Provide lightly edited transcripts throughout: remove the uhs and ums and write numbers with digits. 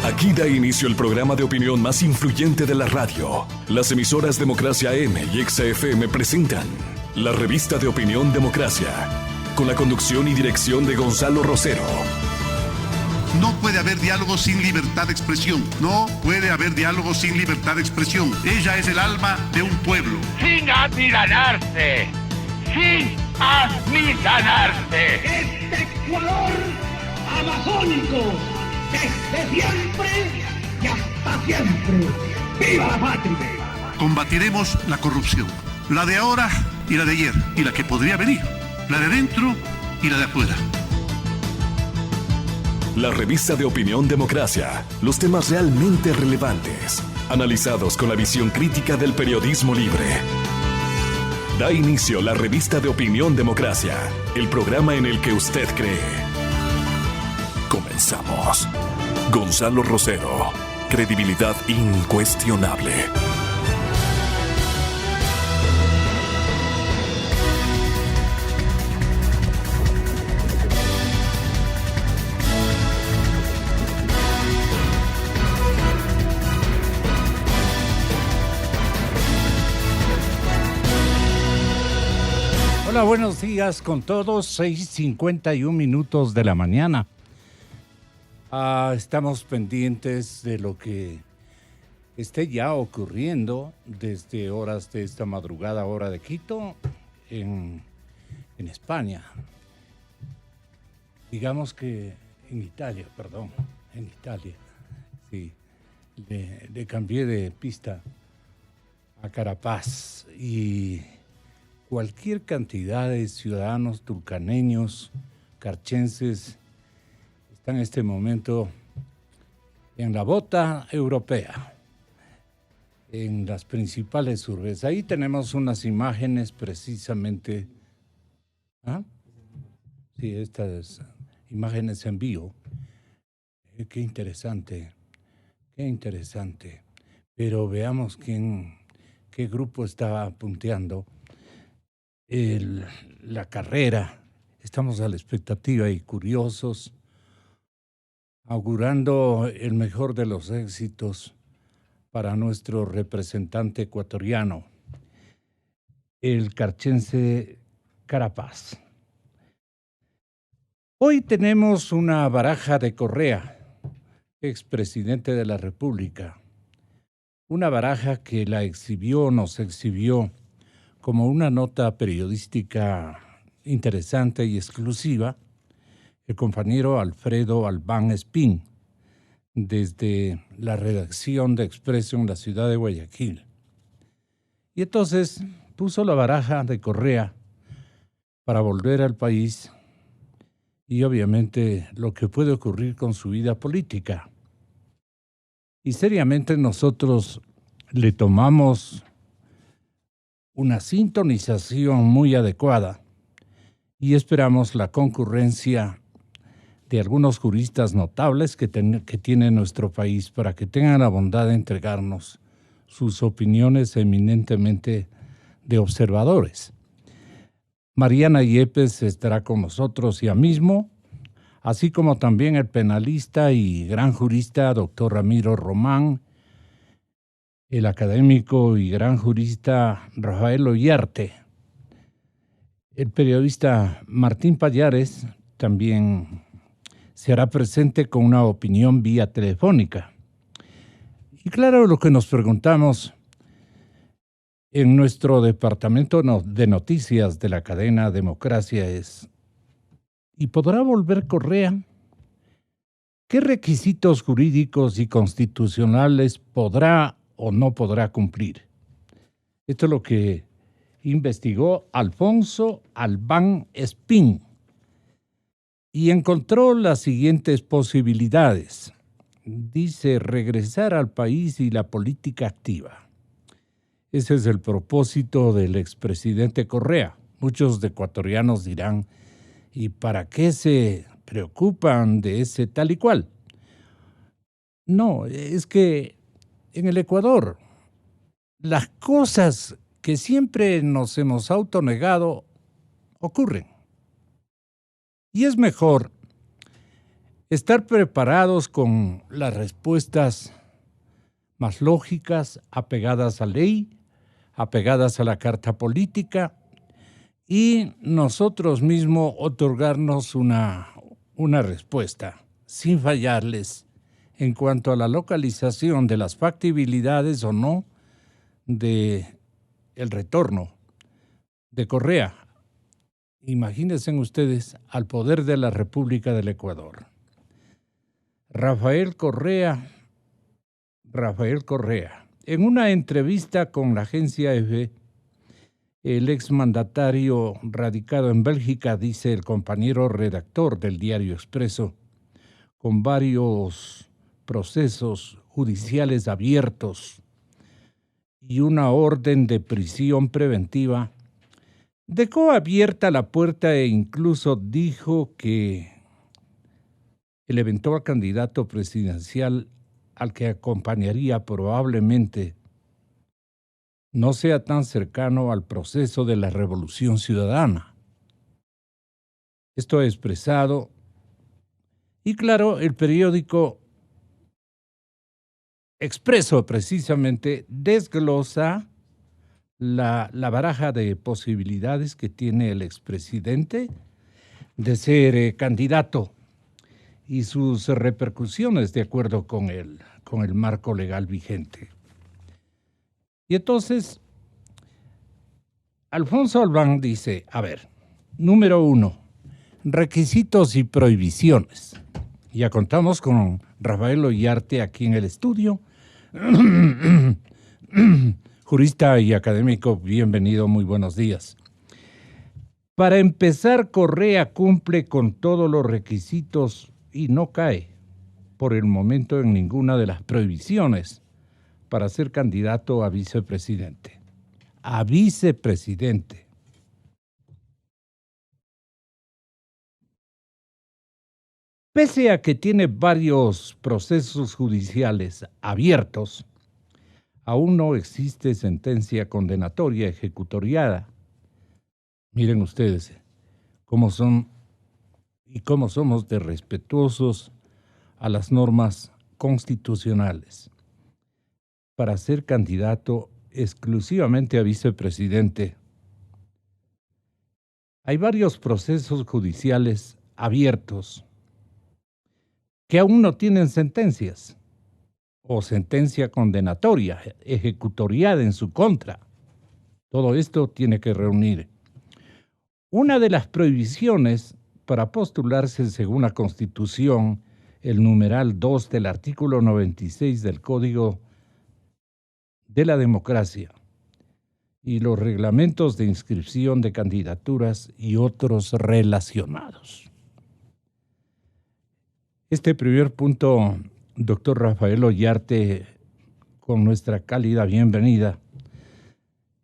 Aquí da inicio el programa de opinión más influyente de la radio. Las emisoras Democracia AM y XFM presentan la revista de opinión Democracia, con la conducción y dirección de Gonzalo Rosero. No puede haber diálogo sin libertad de expresión. No puede haber diálogo sin libertad de expresión. Ella es el alma de un pueblo. Sin amilanarse. Sin amilanarse. Este color amazónico, desde siempre y hasta siempre. ¡Viva la patria! Combatiremos la corrupción. La de ahora y la de ayer. Y la que podría venir. La de dentro y la de afuera. La revista de opinión Democracia. Los temas realmente relevantes, analizados con la visión crítica del periodismo libre. Da inicio la revista de opinión Democracia, el programa en el que usted cree. Comenzamos. Gonzalo Rosero, credibilidad incuestionable. Hola, buenos días con todos, 6:51 de la mañana. Estamos pendientes de lo que esté ya ocurriendo desde horas de esta madrugada, hora de Quito, en España. Digamos que en Italia. Sí, le cambié de pista a Carapaz y cualquier cantidad de ciudadanos tulcaneños, carchenses, están en este momento en la bota europea, en las principales urbes. Ahí tenemos unas imágenes precisamente. Sí, estas imágenes en vivo. Qué interesante. Pero veamos qué grupo está punteando la carrera. Estamos a la expectativa y curiosos, augurando el mejor de los éxitos para nuestro representante ecuatoriano, el carchense Carapaz. Hoy tenemos una baraja de Correa, expresidente de la República, una baraja que nos exhibió como una nota periodística interesante y exclusiva, el compañero Alfredo Albán Espín, desde la redacción de Expreso en la ciudad de Guayaquil. Y entonces puso la baraja de Correa para volver al país y obviamente lo que puede ocurrir con su vida política. Y seriamente nosotros le tomamos una sintonización muy adecuada y esperamos la concurrencia de algunos juristas notables que tiene nuestro país para que tengan la bondad de entregarnos sus opiniones eminentemente de observadores. Mariana Yepes estará con nosotros ya mismo, así como también el penalista y gran jurista doctor Ramiro Román, el académico y gran jurista Rafael Ollarte, el periodista Martín Pallares también se hará presente con una opinión vía telefónica. Y claro, lo que nos preguntamos en nuestro departamento de noticias de la cadena Democracia es: ¿y podrá volver Correa? ¿Qué requisitos jurídicos y constitucionales podrá o no podrá cumplir? Esto es lo que investigó Alfonso Albán Espín y encontró las siguientes posibilidades. Dice: regresar al país y la política activa. Ese es el propósito del expresidente Correa. Muchos ecuatorianos dirán: ¿y para qué se preocupan de ese tal y cual? No, es que en el Ecuador las cosas que siempre nos hemos autonegado ocurren. Y es mejor Estar preparados con las respuestas más lógicas, apegadas a ley, apegadas a la carta política, y nosotros mismos otorgarnos una respuesta sin fallarles en cuanto a la localización de las factibilidades o no de el retorno de Correa. Imagínense ustedes al poder de la República del Ecuador. Rafael Correa, en una entrevista con la agencia EFE, el exmandatario radicado en Bélgica, dice el compañero redactor del Diario Expreso, con varios procesos judiciales abiertos y una orden de prisión preventiva, dejó abierta la puerta e incluso dijo que el eventual candidato presidencial al que acompañaría probablemente no sea tan cercano al proceso de la Revolución Ciudadana. Esto expresado, y claro, el periódico Expreso precisamente desglosa la baraja de posibilidades que tiene el expresidente de ser candidato y sus repercusiones de acuerdo con el marco legal vigente. Y entonces, Alfonso Albán dice, a ver, número 1, requisitos y prohibiciones. Ya contamos con Rafael Ollarte aquí en el estudio, jurista y académico, bienvenido, muy buenos días. Para empezar, Correa cumple con todos los requisitos y no cae por el momento en ninguna de las prohibiciones para ser candidato a vicepresidente. A vicepresidente. Pese a que tiene varios procesos judiciales abiertos, aún no existe sentencia condenatoria ejecutoriada. Miren ustedes cómo son y cómo somos de respetuosos a las normas constitucionales. Para ser candidato exclusivamente a vicepresidente, hay varios procesos judiciales abiertos que aún no tienen sentencias o sentencia condenatoria, ejecutoriada en su contra. Todo esto tiene que reunir. Una de las prohibiciones para postularse según la Constitución, el numeral 2 del artículo 96 del Código de la Democracia y los reglamentos de inscripción de candidaturas y otros relacionados. Este primer punto, doctor Rafael Ollarte, con nuestra cálida bienvenida,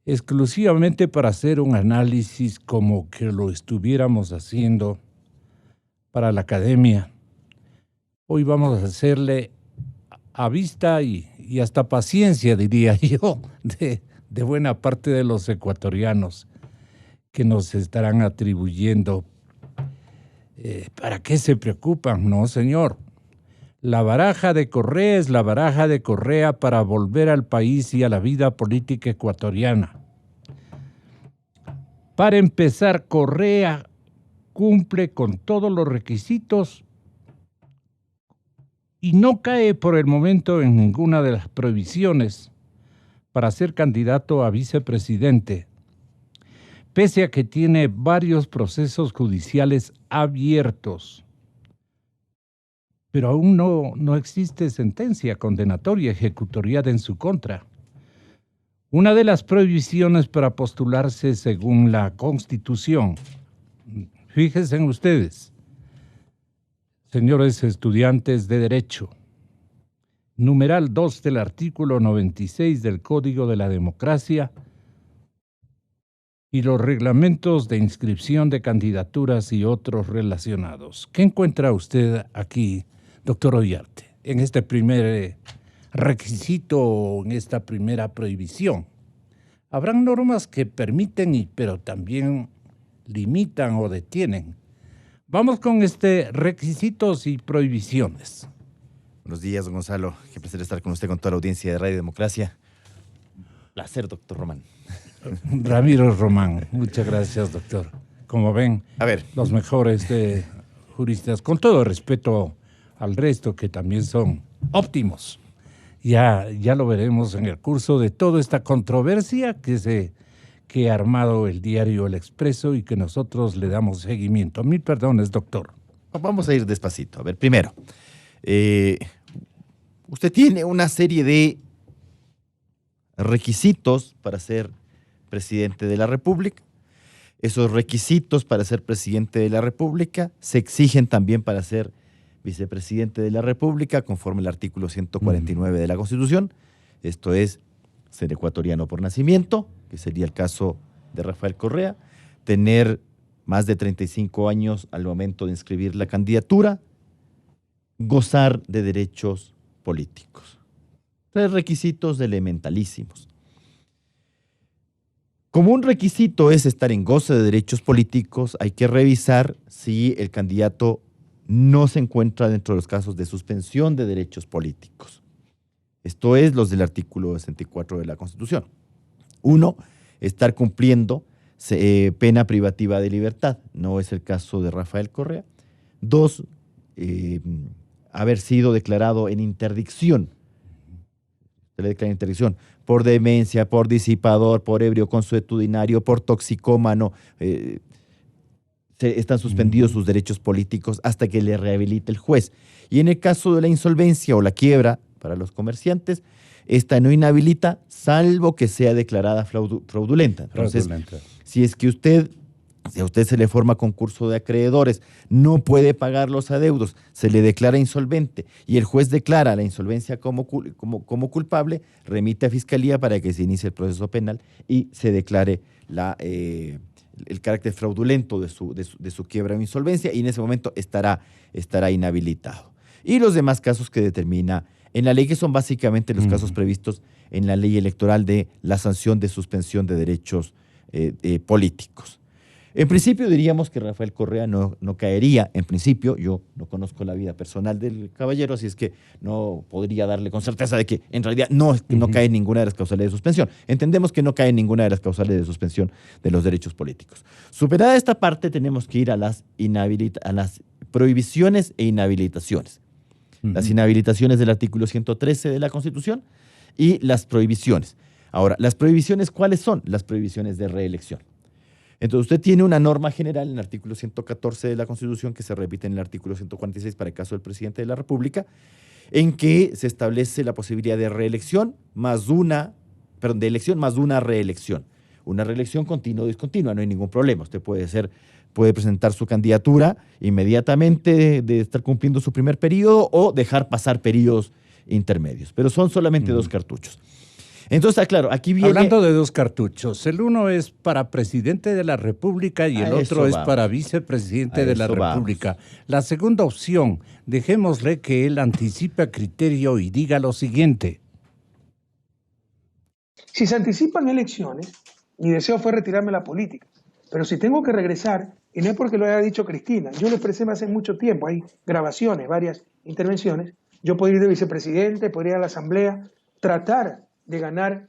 exclusivamente para hacer un análisis como que lo estuviéramos haciendo para la academia. Hoy vamos a hacerle a vista y hasta paciencia, diría yo, de buena parte de los ecuatorianos que nos estarán atribuyendo. ¿Para qué se preocupan? No, señor. La baraja de Correa es la baraja de Correa para volver al país y a la vida política ecuatoriana. Para empezar, Correa cumple con todos los requisitos y no cae por el momento en ninguna de las prohibiciones para ser candidato a vicepresidente, pese a que tiene varios procesos judiciales abiertos. Pero aún no existe sentencia condenatoria ejecutoriada en su contra. Una de las prohibiciones para postularse según la Constitución, fíjense ustedes, señores estudiantes de Derecho, numeral 2 del artículo 96 del Código de la Democracia y los reglamentos de inscripción de candidaturas y otros relacionados. ¿Qué encuentra usted aquí, doctor Ollarte, en este primer requisito, en esta primera prohibición? Habrán normas que permiten, pero también limitan o detienen. Vamos con requisitos y prohibiciones. Buenos días, don Gonzalo. Qué placer estar con usted, con toda la audiencia de Radio Democracia. Placer, doctor Román. Ramiro Román, muchas gracias, doctor. Como ven, A ver, los mejores juristas, con todo respeto al resto que también son óptimos. Ya lo veremos en el curso de toda esta controversia que ha armado el diario El Expreso y que nosotros le damos seguimiento. Mil perdones, doctor. vamos a ir despacito. A ver, primero, usted tiene una serie de requisitos para ser presidente de la República. Esos requisitos para ser presidente de la República se exigen también para ser vicepresidente de la República, conforme al artículo 149 de la Constitución. Esto es ser ecuatoriano por nacimiento, que sería el caso de Rafael Correa, tener más de 35 años al momento de inscribir la candidatura, gozar de derechos políticos. 3 requisitos elementalísimos. Como un requisito es estar en goce de derechos políticos, hay que revisar si el candidato no se encuentra dentro de los casos de suspensión de derechos políticos. Esto es los del artículo 64 de la Constitución. 1, estar cumpliendo pena privativa de libertad. No es el caso de Rafael Correa. 2, haber sido declarado en interdicción. Se le declara en interdicción por demencia, por disipador, por ebrio consuetudinario, por toxicómano. Están suspendidos sus derechos políticos hasta que le rehabilite el juez. Y en el caso de la insolvencia o la quiebra para los comerciantes, esta no inhabilita salvo que sea declarada fraudulenta. Entonces, si es que a usted se le forma concurso de acreedores, no puede pagar los adeudos, se le declara insolvente y el juez declara la insolvencia como culpable, remite a Fiscalía para que se inicie el proceso penal y se declare el carácter fraudulento de su quiebra o insolvencia, y en ese momento estará inhabilitado. Y los demás casos que determina en la ley, que son básicamente los casos previstos en la ley electoral de la sanción de suspensión de derechos políticos. En principio diríamos que Rafael Correa no caería, en principio. Yo no conozco la vida personal del caballero, así es que no podría darle con certeza de que en realidad no cae en ninguna de las causales de suspensión. Entendemos que no cae en ninguna de las causales de suspensión de los derechos políticos. Superada esta parte, tenemos que ir a las prohibiciones e inhabilitaciones. Las inhabilitaciones del artículo 113 de la Constitución y las prohibiciones. Ahora, ¿las prohibiciones cuáles son? Las prohibiciones de reelección. Entonces, usted tiene una norma general en el artículo 114 de la Constitución que se repite en el artículo 146 para el caso del presidente de la República, en que se establece la posibilidad de elección más una reelección. Una reelección continua o discontinua, no hay ningún problema. Usted puede presentar su candidatura inmediatamente de estar cumpliendo su primer periodo o dejar pasar periodos intermedios, pero son solamente 2 cartuchos. Entonces, claro, aquí viene... Hablando de 2 cartuchos, el uno es para presidente de la República y el otro es para vicepresidente de la República. La segunda opción, dejémosle que él anticipe criterio y diga lo siguiente. Si se anticipan elecciones, mi deseo fue retirarme de la política. Pero si tengo que regresar, y no es porque lo haya dicho Cristina, yo lo expresé hace mucho tiempo, hay grabaciones, varias intervenciones, yo podría ir de vicepresidente, podría ir a la asamblea, tratar de ganar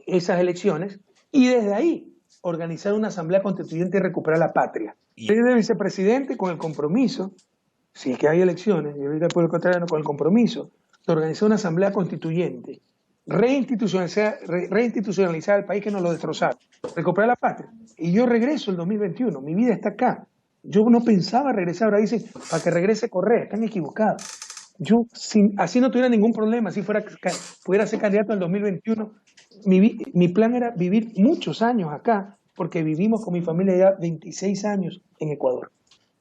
esas elecciones y desde ahí organizar una asamblea constituyente y recuperar la patria. Ir de vicepresidente con el compromiso, si es que hay elecciones, y ahorita el pueblo ecuatoriano con el compromiso de organizar una asamblea constituyente, reinstitucionalizar el país que nos lo destrozaron, recuperar la patria. Y yo regreso el 2021, mi vida está acá. Yo no pensaba regresar, ahora dicen, para que regrese Correa, están equivocados. Yo, así no tuviera ningún problema, si pudiera ser candidato en el 2021, mi plan era vivir muchos años acá, porque vivimos con mi familia ya 26 años en Ecuador.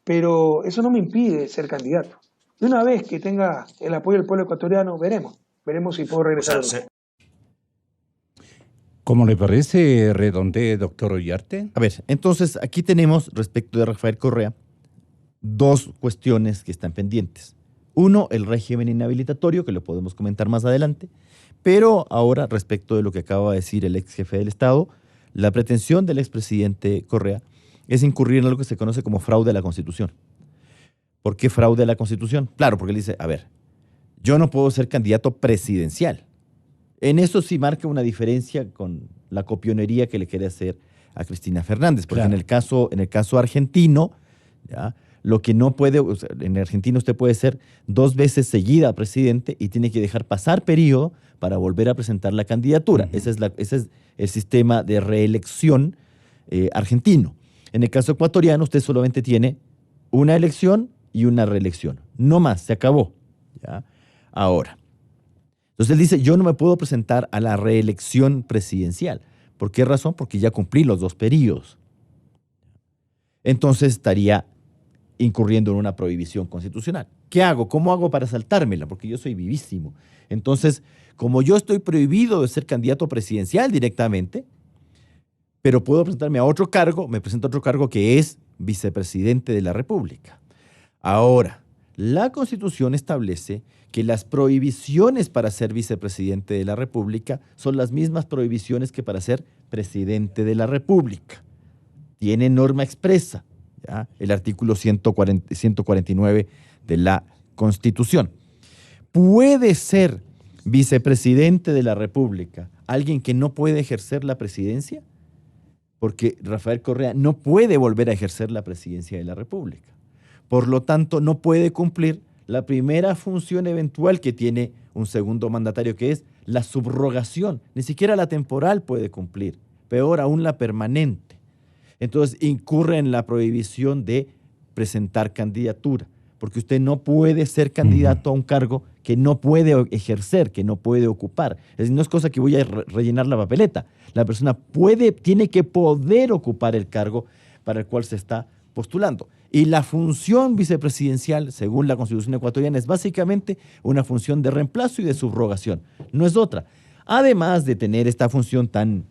Pero eso no me impide ser candidato. Y una vez que tenga el apoyo del pueblo ecuatoriano, veremos si puedo regresar. ¿Cómo le parece, redondee, doctor Ollarte? A ver, entonces aquí tenemos, respecto de Rafael Correa, 2 cuestiones que están pendientes. 1, el régimen inhabilitatorio, que lo podemos comentar más adelante, pero ahora, respecto de lo que acaba de decir el ex jefe del Estado, la pretensión del expresidente Correa es incurrir en lo que se conoce como fraude a la Constitución. ¿Por qué fraude a la Constitución? Claro, porque él dice, a ver, yo no puedo ser candidato presidencial. En eso sí marca una diferencia con la copionería que le quiere hacer a Cristina Fernández, porque claro, en el caso argentino, ¿ya?, lo que no puede, o sea, en Argentina usted puede ser 2 veces seguida presidente y tiene que dejar pasar periodo para volver a presentar la candidatura. Ese es el sistema de reelección argentino. En el caso ecuatoriano, usted solamente tiene una elección y una reelección. No más, se acabó. ¿Ya? Ahora, entonces él dice, yo no me puedo presentar a la reelección presidencial. ¿Por qué razón? Porque ya cumplí los 2 periodos. Entonces estaría incurriendo en una prohibición constitucional. ¿Qué hago? ¿Cómo hago para saltármela? Porque yo soy vivísimo. Entonces, como yo estoy prohibido de ser candidato presidencial directamente, pero puedo presentarme a otro cargo, me presento a otro cargo que es vicepresidente de la República. Ahora, la Constitución establece que las prohibiciones para ser vicepresidente de la República son las mismas prohibiciones que para ser presidente de la República. Tiene norma expresa, ¿ya?, el artículo 149 de la Constitución. ¿Puede ser vicepresidente de la República alguien que no puede ejercer la presidencia? Porque Rafael Correa no puede volver a ejercer la presidencia de la República. Por lo tanto, no puede cumplir la primera función eventual que tiene un segundo mandatario, que es la subrogación. Ni siquiera la temporal puede cumplir, peor aún la permanente. Entonces, incurre en la prohibición de presentar candidatura, porque usted no puede ser candidato a un cargo que no puede ejercer, que no puede ocupar. Es decir, no es cosa que voy a rellenar la papeleta. La persona tiene que poder ocupar el cargo para el cual se está postulando. Y la función vicepresidencial, según la Constitución ecuatoriana, es básicamente una función de reemplazo y de subrogación. No es otra. Además de tener esta función tan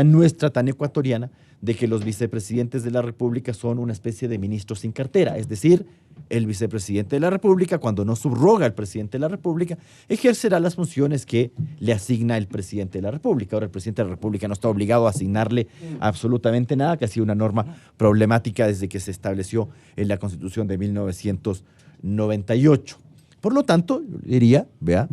nuestra, tan ecuatoriana, de que los vicepresidentes de la República son una especie de ministros sin cartera. Es decir, el vicepresidente de la República, cuando no subroga al presidente de la República, ejercerá las funciones que le asigna el presidente de la República. Ahora, el presidente de la República no está obligado a asignarle absolutamente nada, que ha sido una norma problemática desde que se estableció en la Constitución de 1998. Por lo tanto, yo diría, vea,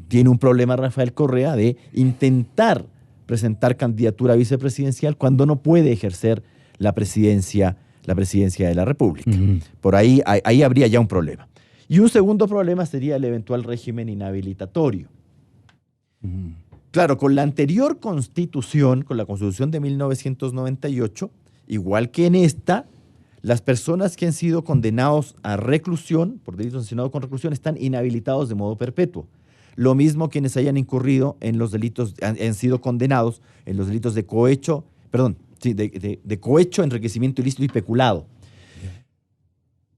tiene un problema Rafael Correa de intentar presentar candidatura vicepresidencial cuando no puede ejercer la presidencia de la República. Por ahí habría ya un problema. Y un segundo problema sería el eventual régimen inhabilitatorio. Claro, con la anterior Constitución, con la Constitución de 1998, igual que en esta, las personas que han sido condenados a reclusión, por delitos sancionados con reclusión, están inhabilitados de modo perpetuo. Lo mismo quienes hayan incurrido en los delitos, han sido condenados en los delitos de cohecho, de cohecho, enriquecimiento ilícito y peculado.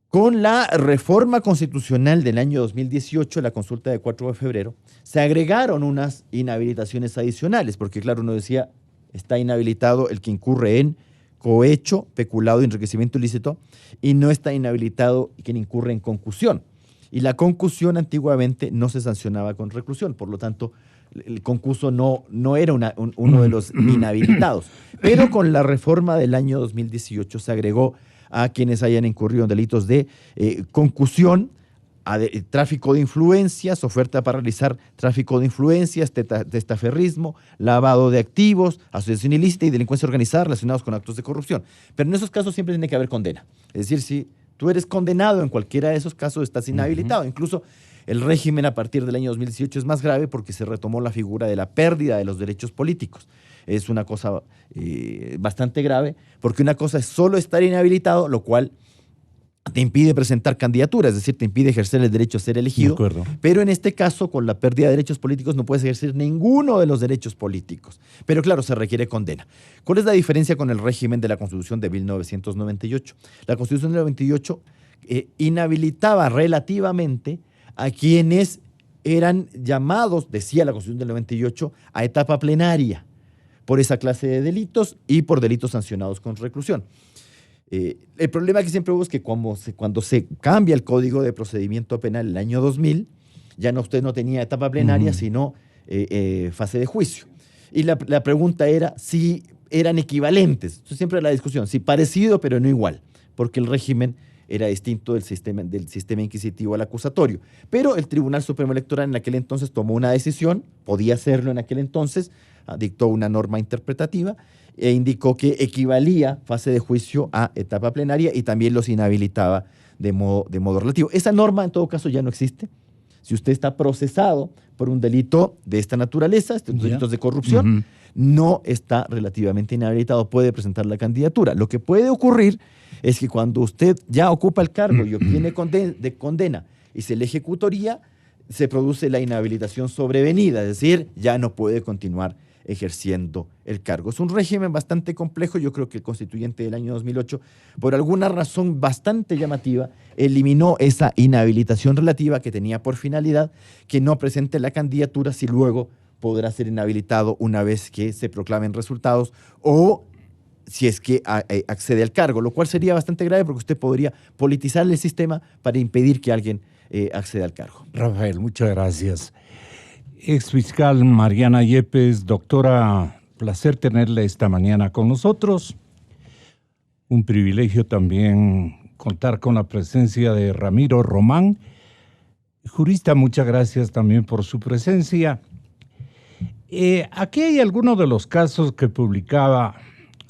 Con la reforma constitucional del año 2018, la consulta de 4 de febrero, se agregaron unas inhabilitaciones adicionales, porque claro, uno decía, está inhabilitado el que incurre en cohecho, peculado y enriquecimiento ilícito, y no está inhabilitado quien incurre en concusión. Y la concusión antiguamente no se sancionaba con reclusión, por lo tanto, el concurso no era uno de los inhabilitados. Pero con la reforma del año 2018 se agregó a quienes hayan incurrido en delitos de concusión, tráfico de influencias, oferta para realizar tráfico de influencias, testaferrismo, lavado de activos, asociación ilícita y delincuencia organizada relacionados con actos de corrupción. Pero en esos casos siempre tiene que haber condena. Es decir, si tú eres condenado en cualquiera de esos casos, estás inhabilitado. Incluso el régimen a partir del año 2018 es más grave porque se retomó la figura de la pérdida de los derechos políticos. Es una cosa bastante grave, porque una cosa es solo estar inhabilitado, lo cual te impide presentar candidatura, es decir, te impide ejercer el derecho a ser elegido. Pero en este caso, con la pérdida de derechos políticos, no puedes ejercer ninguno de los derechos políticos. Pero claro, se requiere condena. ¿Cuál es la diferencia con el régimen de la Constitución de 1998? La Constitución de 1998 inhabilitaba relativamente a quienes eran llamados, decía la Constitución del 98, a etapa plenaria por esa clase de delitos y por delitos sancionados con reclusión. El problema que siempre hubo es que cuando se cambia el Código de Procedimiento Penal en el año 2000, ya usted no tenía etapa plenaria, sino fase de juicio. Y la pregunta era si eran equivalentes. Entonces, siempre la discusión, si parecido pero no igual, porque el régimen era distinto del sistema inquisitivo al acusatorio. Pero el Tribunal Supremo Electoral en aquel entonces tomó una decisión, podía hacerlo en aquel entonces, dictó una norma interpretativa e indicó que equivalía fase de juicio a etapa plenaria y también los inhabilitaba de modo relativo. Esa norma en todo caso ya no existe. Si usted está procesado por un delito de esta naturaleza, estos delitos de corrupción, no está relativamente inhabilitado, puede presentar la candidatura. Lo que puede ocurrir es que cuando usted ya ocupa el cargo y obtiene condena y se le ejecutoría, se produce la inhabilitación sobrevenida, es decir, ya no puede continuar ejerciendo el cargo. Es un régimen bastante complejo. Yo creo que el constituyente del año 2008, por alguna razón bastante llamativa, eliminó esa inhabilitación relativa que tenía por finalidad que no presente la candidatura si luego podrá ser inhabilitado una vez que se proclamen resultados o si es que accede al cargo, lo cual sería bastante grave porque usted podría politizar el sistema para impedir que alguien acceda al cargo. Rafael, muchas gracias. Exfiscal Mariana Yepes, doctora, placer tenerla esta mañana con nosotros. Un privilegio también contar con la presencia de Ramiro Román. Jurista, muchas gracias también por su presencia. Aquí hay algunos de los casos que publicaba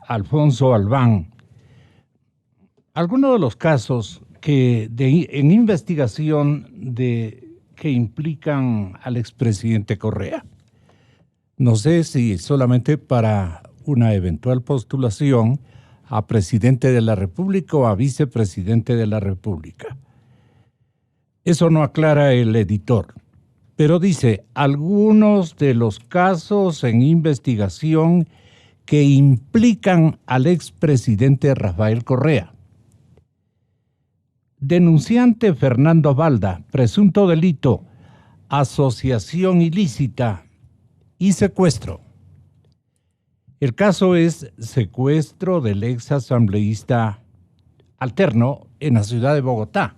Alfonso Albán. Algunos de los casos que en investigación que implican al expresidente Correa. No sé si solamente para una eventual postulación a presidente de la República o a vicepresidente de la República. Eso no aclara el editor, pero dice algunos de los casos en investigación que implican al expresidente Rafael Correa. Denunciante Fernando Balda, presunto delito, asociación ilícita y secuestro. El caso es secuestro del ex asambleísta alterno en la ciudad de Bogotá.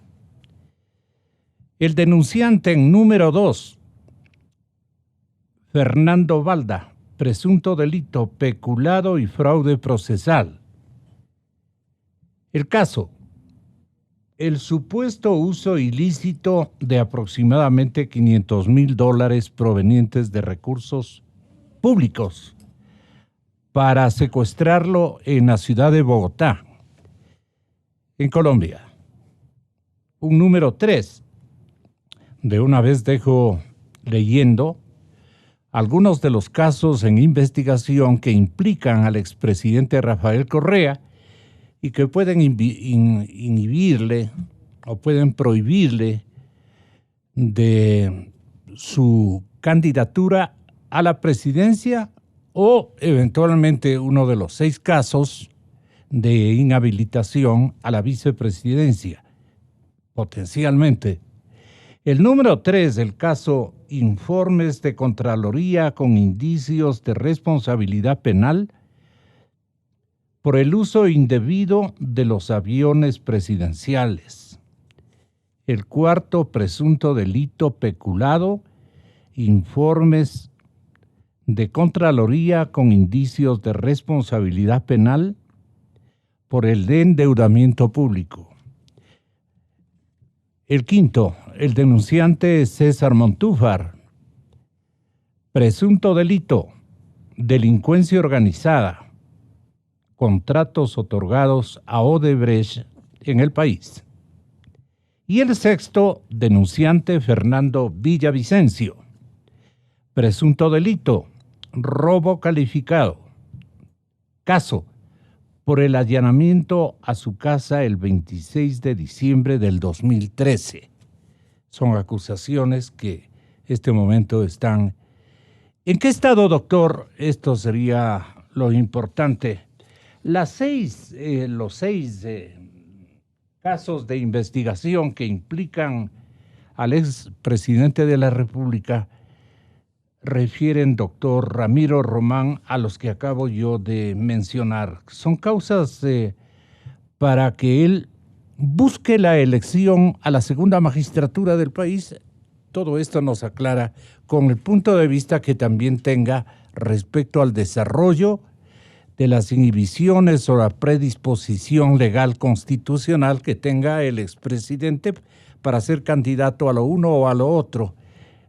El denunciante en número 2, Fernando Balda, presunto delito, peculado y fraude procesal. El caso: el supuesto uso ilícito de aproximadamente $500,000 provenientes de recursos públicos para secuestrarlo en la ciudad de Bogotá, en Colombia. Un número 3. De una vez dejo leyendo algunos de los casos en investigación que implican al expresidente Rafael Correa y que pueden inhibirle o pueden prohibirle de su candidatura a la presidencia o eventualmente uno de los 6 casos de inhabilitación a la vicepresidencia, potencialmente. El número 3 del caso informes de Contraloría con indicios de responsabilidad penal por el uso indebido de los aviones presidenciales. El 4 presunto delito peculado, informes de Contraloría con indicios de responsabilidad penal por el de endeudamiento público. El 5, el denunciante César Montúfar, presunto delito, delincuencia organizada, contratos otorgados a Odebrecht en el país. Y el 6, denunciante Fernando Villavicencio, presunto delito, robo calificado. Caso, por el allanamiento a su casa el 26 de diciembre del 2013. Son acusaciones que en este momento están. ¿En qué estado, doctor? Esto sería lo importante. Los 6 casos de investigación que implican al expresidente de la República refieren, doctor Ramiro Román, a los que acabo yo de mencionar. Son causas para que él busque la elección a la segunda magistratura del país. Todo esto nos aclara con el punto de vista que también tenga respecto al desarrollo de las inhibiciones o la predisposición legal constitucional que tenga el expresidente para ser candidato a lo uno o a lo otro.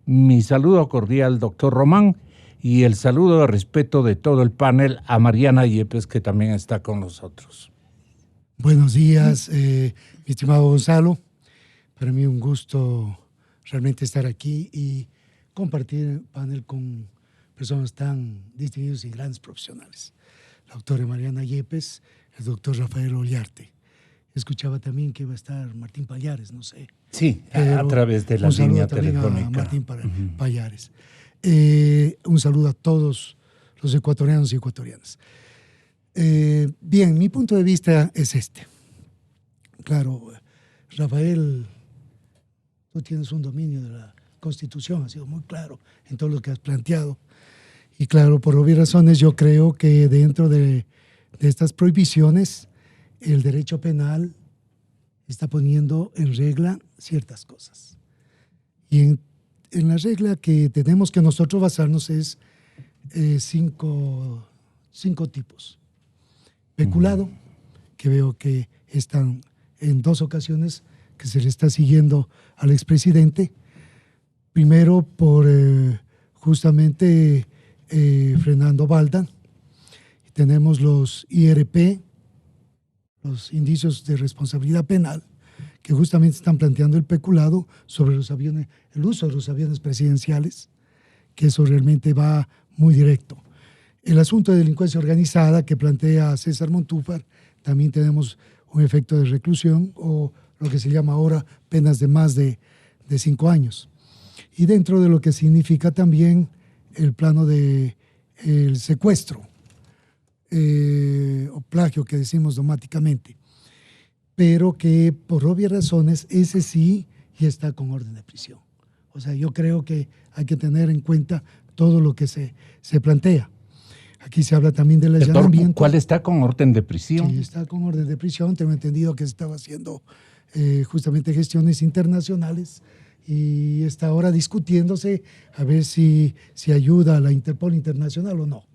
Mi saludo cordial, doctor Román, y el saludo de respeto de todo el panel a Mariana Yepes, que también está con nosotros. Buenos días, mi estimado Gonzalo. Para mí un gusto realmente estar aquí y compartir el panel con personas tan distinguidas y grandes profesionales. La doctora Mariana Yepes, el doctor Rafael Ollarte. Escuchaba también que iba a estar Martín Pallares, no sé. Sí, a través de la línea telefónica. A Martín Pallares. Un saludo a todos los ecuatorianos y ecuatorianas. Bien, mi punto de vista es este. Claro, Rafael, tú tienes un dominio de la Constitución, ha sido muy claro en todo lo que has planteado. Y claro, por obvias razones, yo creo que dentro de estas prohibiciones, el derecho penal está poniendo en regla ciertas cosas. Y en la regla que tenemos que nosotros basarnos es cinco tipos. Peculado, que veo que están en 2 ocasiones que se le está siguiendo al expresidente. Primero por justamente Fernando Balda. Tenemos los IRP, los indicios de responsabilidad penal, que justamente están planteando el peculado sobre los aviones, el uso de los aviones presidenciales, que eso realmente va muy directo. El asunto de delincuencia organizada que plantea César Montúfar, también tenemos un efecto de reclusión o lo que se llama ahora penas de más de 5 años. Y dentro de lo que significa también el plano de el secuestro o plagio que decimos dogmáticamente, pero que por obvias razones ese sí ya está con orden de prisión. O sea, yo creo que hay que tener en cuenta todo lo que se plantea. Aquí se habla también del allanamiento. ¿Cuál está con orden de prisión? Sí, está con orden de prisión. Tengo entendido que se estaba haciendo justamente gestiones internacionales y está ahora discutiéndose a ver si ayuda a la Interpol internacional o no.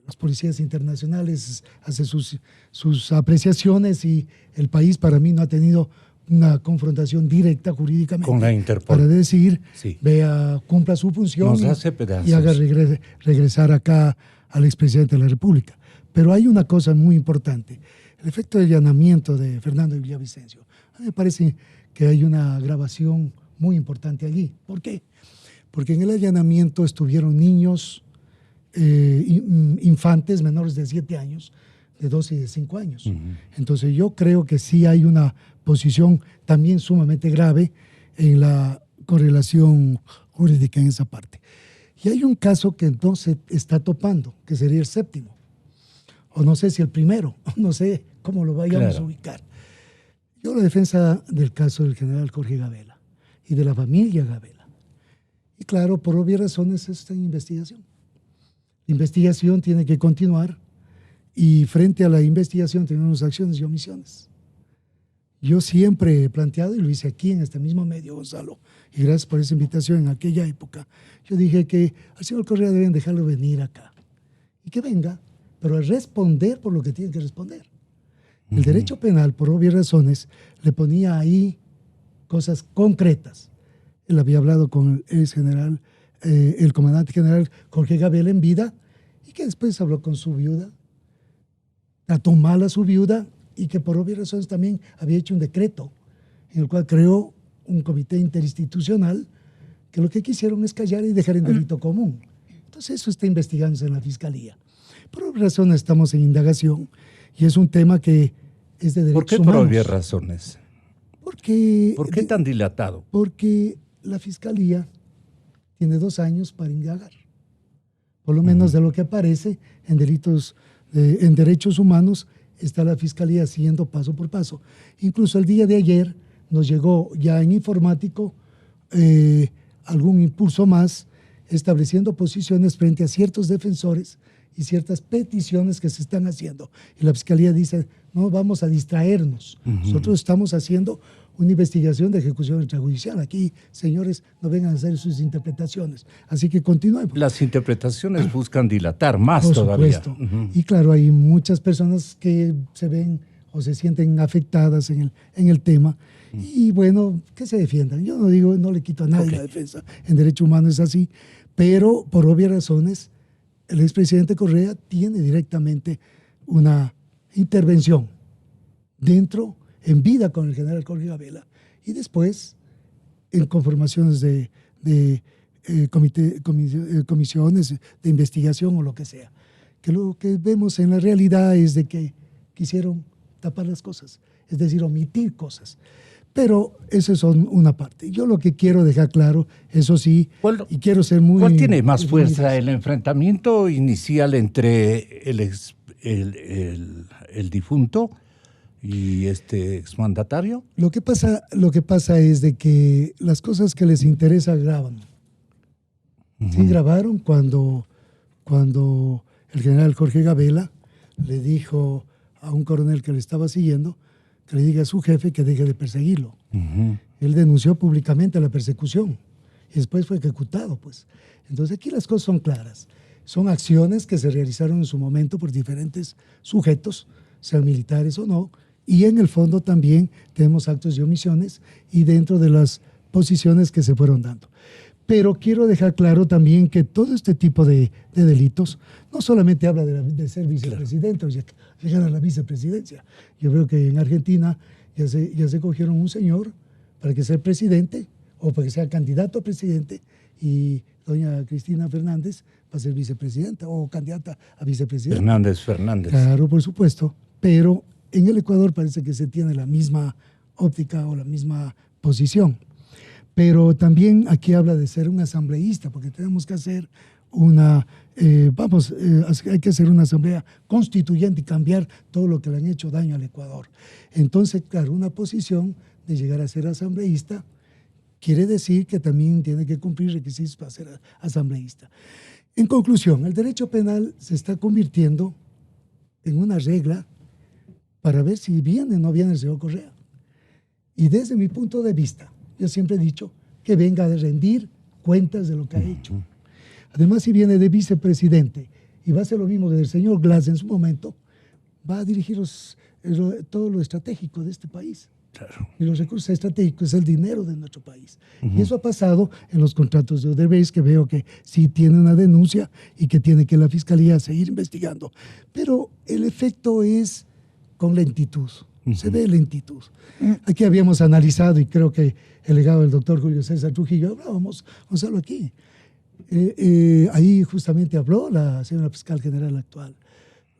Los policías internacionales hacen sus apreciaciones y el país para mí no ha tenido una confrontación directa jurídicamente con la Interpol para decir, sí, vea, cumpla su función nos hace pedazos y haga regresar acá al expresidente de la República. Pero hay una cosa muy importante, el efecto de allanamiento de Fernando Villavicencio. A mí me parece que hay una grabación muy importante allí. ¿Por qué? Porque en el allanamiento estuvieron niños, infantes menores de 7 años, de 12 y de 5 años. Entonces yo creo que sí hay una posición también sumamente grave en la correlación jurídica en esa parte. Y hay un caso que no se está topando, que sería el 7º, o no sé si el primero, no sé cómo lo vayamos a ubicar. Yo la defensa del caso del general Jorge Gabela y de la familia Gabela. Y claro, por obvias razones está en investigación. La investigación tiene que continuar y frente a la investigación tenemos acciones y omisiones. Yo siempre he planteado, y lo hice aquí en este mismo medio, Gonzalo, y gracias por esa invitación en aquella época, yo dije que al señor Correa deben dejarlo venir acá y que venga, pero a responder por lo que tiene que responder. El derecho penal, por obvias razones, le ponía ahí cosas concretas. Él había hablado con el general, el comandante general Jorge Gabela en vida, y que después habló con su viuda, trató mal a su viuda, y que por obvias razones también había hecho un decreto en el cual creó un comité interinstitucional que lo que quisieron es callar y dejar en delito común. Entonces eso está investigándose en la Fiscalía. Por obvias razones estamos en indagación y es un tema que es de derechos humanos. ¿Por qué por obvias razones? Porque, ¿por qué tan dilatado? Porque la Fiscalía tiene 2 años para indagar, por lo menos de lo que aparece en delitos, en derechos humanos. Está la Fiscalía siguiendo paso por paso. Incluso el día de ayer nos llegó ya en informático algún impulso más estableciendo posiciones frente a ciertos defensores y ciertas peticiones que se están haciendo. Y la Fiscalía dice, no vamos a distraernos. Nosotros estamos haciendo una investigación de ejecución extrajudicial. Aquí, señores, no vengan a hacer sus interpretaciones. Así que continuemos. Las interpretaciones buscan dilatar más Por todavía. supuesto. Y claro, hay muchas personas que se ven o se sienten afectadas en el tema. Y bueno, que se defiendan. Yo no digo, no le quito a nadie la defensa. En derecho humano es así. Pero por obvias razones, el expresidente Correa tiene directamente una intervención dentro, en vida con el general Jorge Gabela, y después en conformaciones de comisiones de investigación o lo que sea. Que lo que vemos en la realidad es de que quisieron tapar las cosas, es decir, omitir cosas. Pero eso son una parte. Yo lo que quiero dejar claro, eso sí, y quiero ser muy... ¿Cuál tiene más fuerza, el enfrentamiento inicial entre el difunto y este exmandatario? Lo que pasa es de que las cosas que les interesa graban. Sí, grabaron cuando el general Jorge Gabela le dijo a un coronel que le estaba siguiendo que le diga a su jefe que deje de perseguirlo. Él denunció públicamente la persecución y después fue ejecutado, pues. Entonces aquí las cosas son claras. Son acciones que se realizaron en su momento por diferentes sujetos, sean militares o no, y en el fondo también tenemos actos de omisiones y dentro de las posiciones que se fueron dando. Pero quiero dejar claro también que todo este tipo de delitos no solamente habla de ser vicepresidente o llegar a la vicepresidencia. Yo veo que en Argentina ya se cogieron un señor para que sea presidente o para que sea candidato a presidente y doña Cristina Fernández va a ser vicepresidenta o candidata a vicepresidenta. Fernández. Claro, por supuesto, pero en el Ecuador parece que se tiene la misma óptica o la misma posición. Pero también aquí habla de ser un asambleísta, porque tenemos que hacer hay que hacer una asamblea constituyente y cambiar todo lo que le han hecho daño al Ecuador. Entonces, claro, una posición de llegar a ser asambleísta quiere decir que también tiene que cumplir requisitos para ser asambleísta. En conclusión, el derecho penal se está convirtiendo en una regla para ver si viene o no viene el señor Correa. Y desde mi punto de vista, yo siempre he dicho que venga a rendir cuentas de lo que ha hecho. Además, si viene de vicepresidente y va a hacer lo mismo que el señor Glass en su momento, va a dirigir todo lo estratégico de este país. Claro. Y los recursos estratégicos es el dinero de nuestro país. Y eso ha pasado en los contratos de Odebrecht, que veo que sí tiene una denuncia y que tiene que la Fiscalía seguir investigando. Pero el efecto es con lentitud. Se ve lentitud. Aquí habíamos analizado, y creo que el legado del doctor Julio César Trujillo, hablábamos, Gonzalo, aquí. Ahí justamente habló la señora fiscal general actual,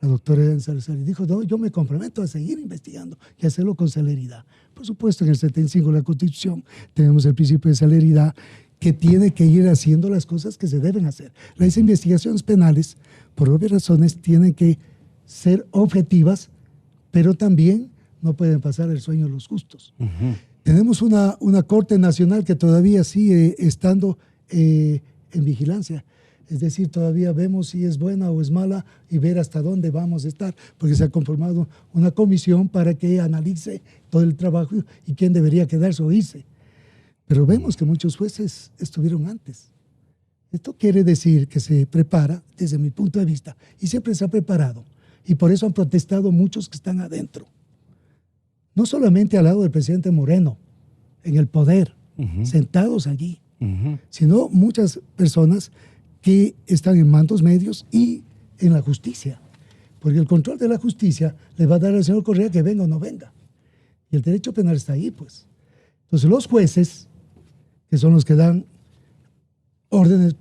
la doctora Eden Salazar, y dijo, no, yo me comprometo a seguir investigando y hacerlo con celeridad. Por supuesto, en el 75 de la Constitución tenemos el principio de celeridad que tiene que ir haciendo las cosas que se deben hacer. Las investigaciones penales, por obvias razones, tienen que ser objetivas, pero también no pueden pasar el sueño de los justos. Tenemos una Corte Nacional que todavía sigue estando en vigilancia. Es decir, todavía vemos si es buena o es mala y ver hasta dónde vamos a estar, porque se ha conformado una comisión para que analice todo el trabajo y quién debería quedarse o irse. Pero vemos que muchos jueces estuvieron antes. Esto quiere decir que se prepara, desde mi punto de vista, y siempre se ha preparado. Y por eso han protestado muchos que están adentro. No solamente al lado del presidente Moreno, en el poder, sentados allí, sino muchas personas que están en mandos medios y en la justicia. Porque el control de la justicia le va a dar al señor Correa que venga o no venga. Y el derecho penal está ahí, pues. Entonces los jueces, que son los que dan órdenes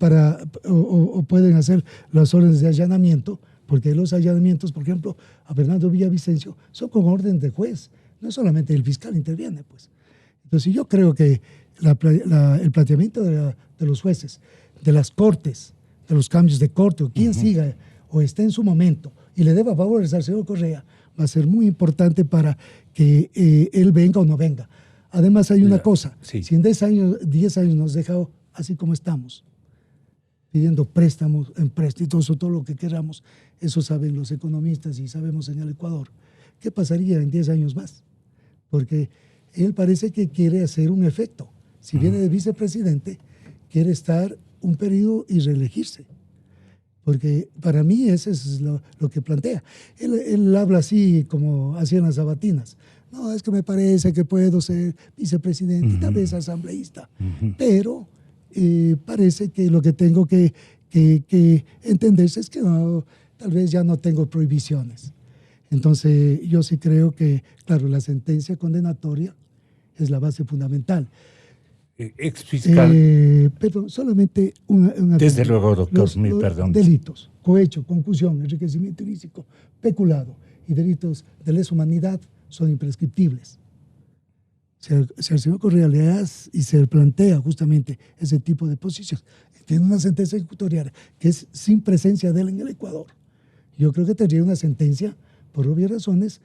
o pueden hacer las órdenes de allanamiento, porque los allanamientos, por ejemplo, a Fernando Villavicencio, son con orden de juez. No solamente el fiscal interviene, pues. Entonces yo creo que el planteamiento de los jueces, de las cortes, de los cambios de corte, o quien siga o esté en su momento y le deba favores al señor Correa, va a ser muy importante para que él venga o no venga. Además hay una cosa, si en 10 años nos deja así como estamos, pidiendo préstamos, empréstitos o todo lo que queramos, eso saben los economistas y sabemos en el Ecuador, ¿qué pasaría en 10 años más? Porque él parece que quiere hacer un efecto. Si viene de vicepresidente, quiere estar un periodo y reelegirse. Porque para mí eso es lo que plantea. Él habla así como hacían las sabatinas. No, es que me parece que puedo ser vicepresidente y tal vez asambleísta. Pero parece que lo que tengo que entenderse es que no, tal vez ya no tengo prohibiciones. Entonces yo sí creo que, claro, la sentencia condenatoria es la base fundamental. Exfiscal. Pero solamente una Desde luego, doctor, los perdón. Delitos, cohecho, concusión, enriquecimiento ilícito, peculado y delitos de lesa humanidad son imprescriptibles. Si al señor Correa le das y se plantea justamente ese tipo de posiciones, tiene una sentencia ejecutorial que es sin presencia de él en el Ecuador. Yo creo que tendría una sentencia, por obvias razones,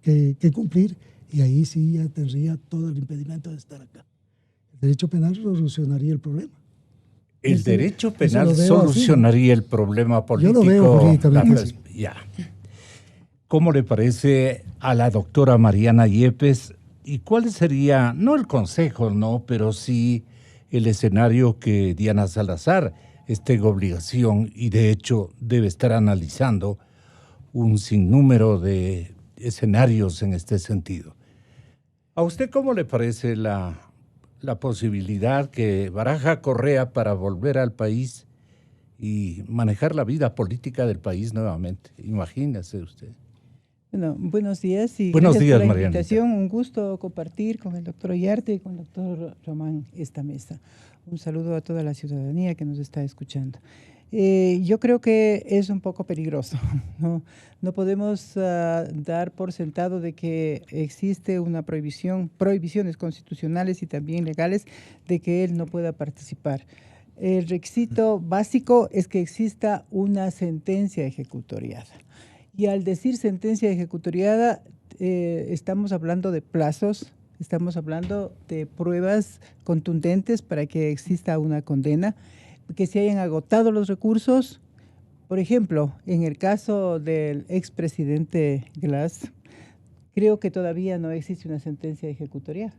que cumplir, y ahí sí ya tendría todo el impedimento de estar acá. El derecho penal solucionaría el problema. El derecho penal solucionaría el problema político. Yo lo veo políticamente. Ya. ¿Cómo le parece a la doctora Mariana Yepes? ¿Y cuál sería, no el consejo, no, pero sí el escenario que Diana Salazar esté en obligación y de hecho debe estar analizando un sinnúmero de escenarios en este sentido? ¿A usted cómo le parece la posibilidad que baraja Correa para volver al país y manejar la vida política del país nuevamente? Imagínese usted. Bueno, buenos días y buenos días, por la Marianita. invitación. Un gusto compartir con el doctor Ollarte y con el doctor Román esta mesa. Un saludo a toda la ciudadanía que nos está escuchando. Yo creo que es un poco peligroso, ¿no? No podemos dar por sentado de que existe una prohibiciones constitucionales y también legales de que él no pueda participar. El requisito básico es que exista una sentencia ejecutoriada. Y al decir sentencia ejecutoriada, estamos hablando de plazos, estamos hablando de pruebas contundentes para que exista una condena, que se hayan agotado los recursos. Por ejemplo, en el caso del expresidente Glass, creo que todavía no existe una sentencia ejecutorial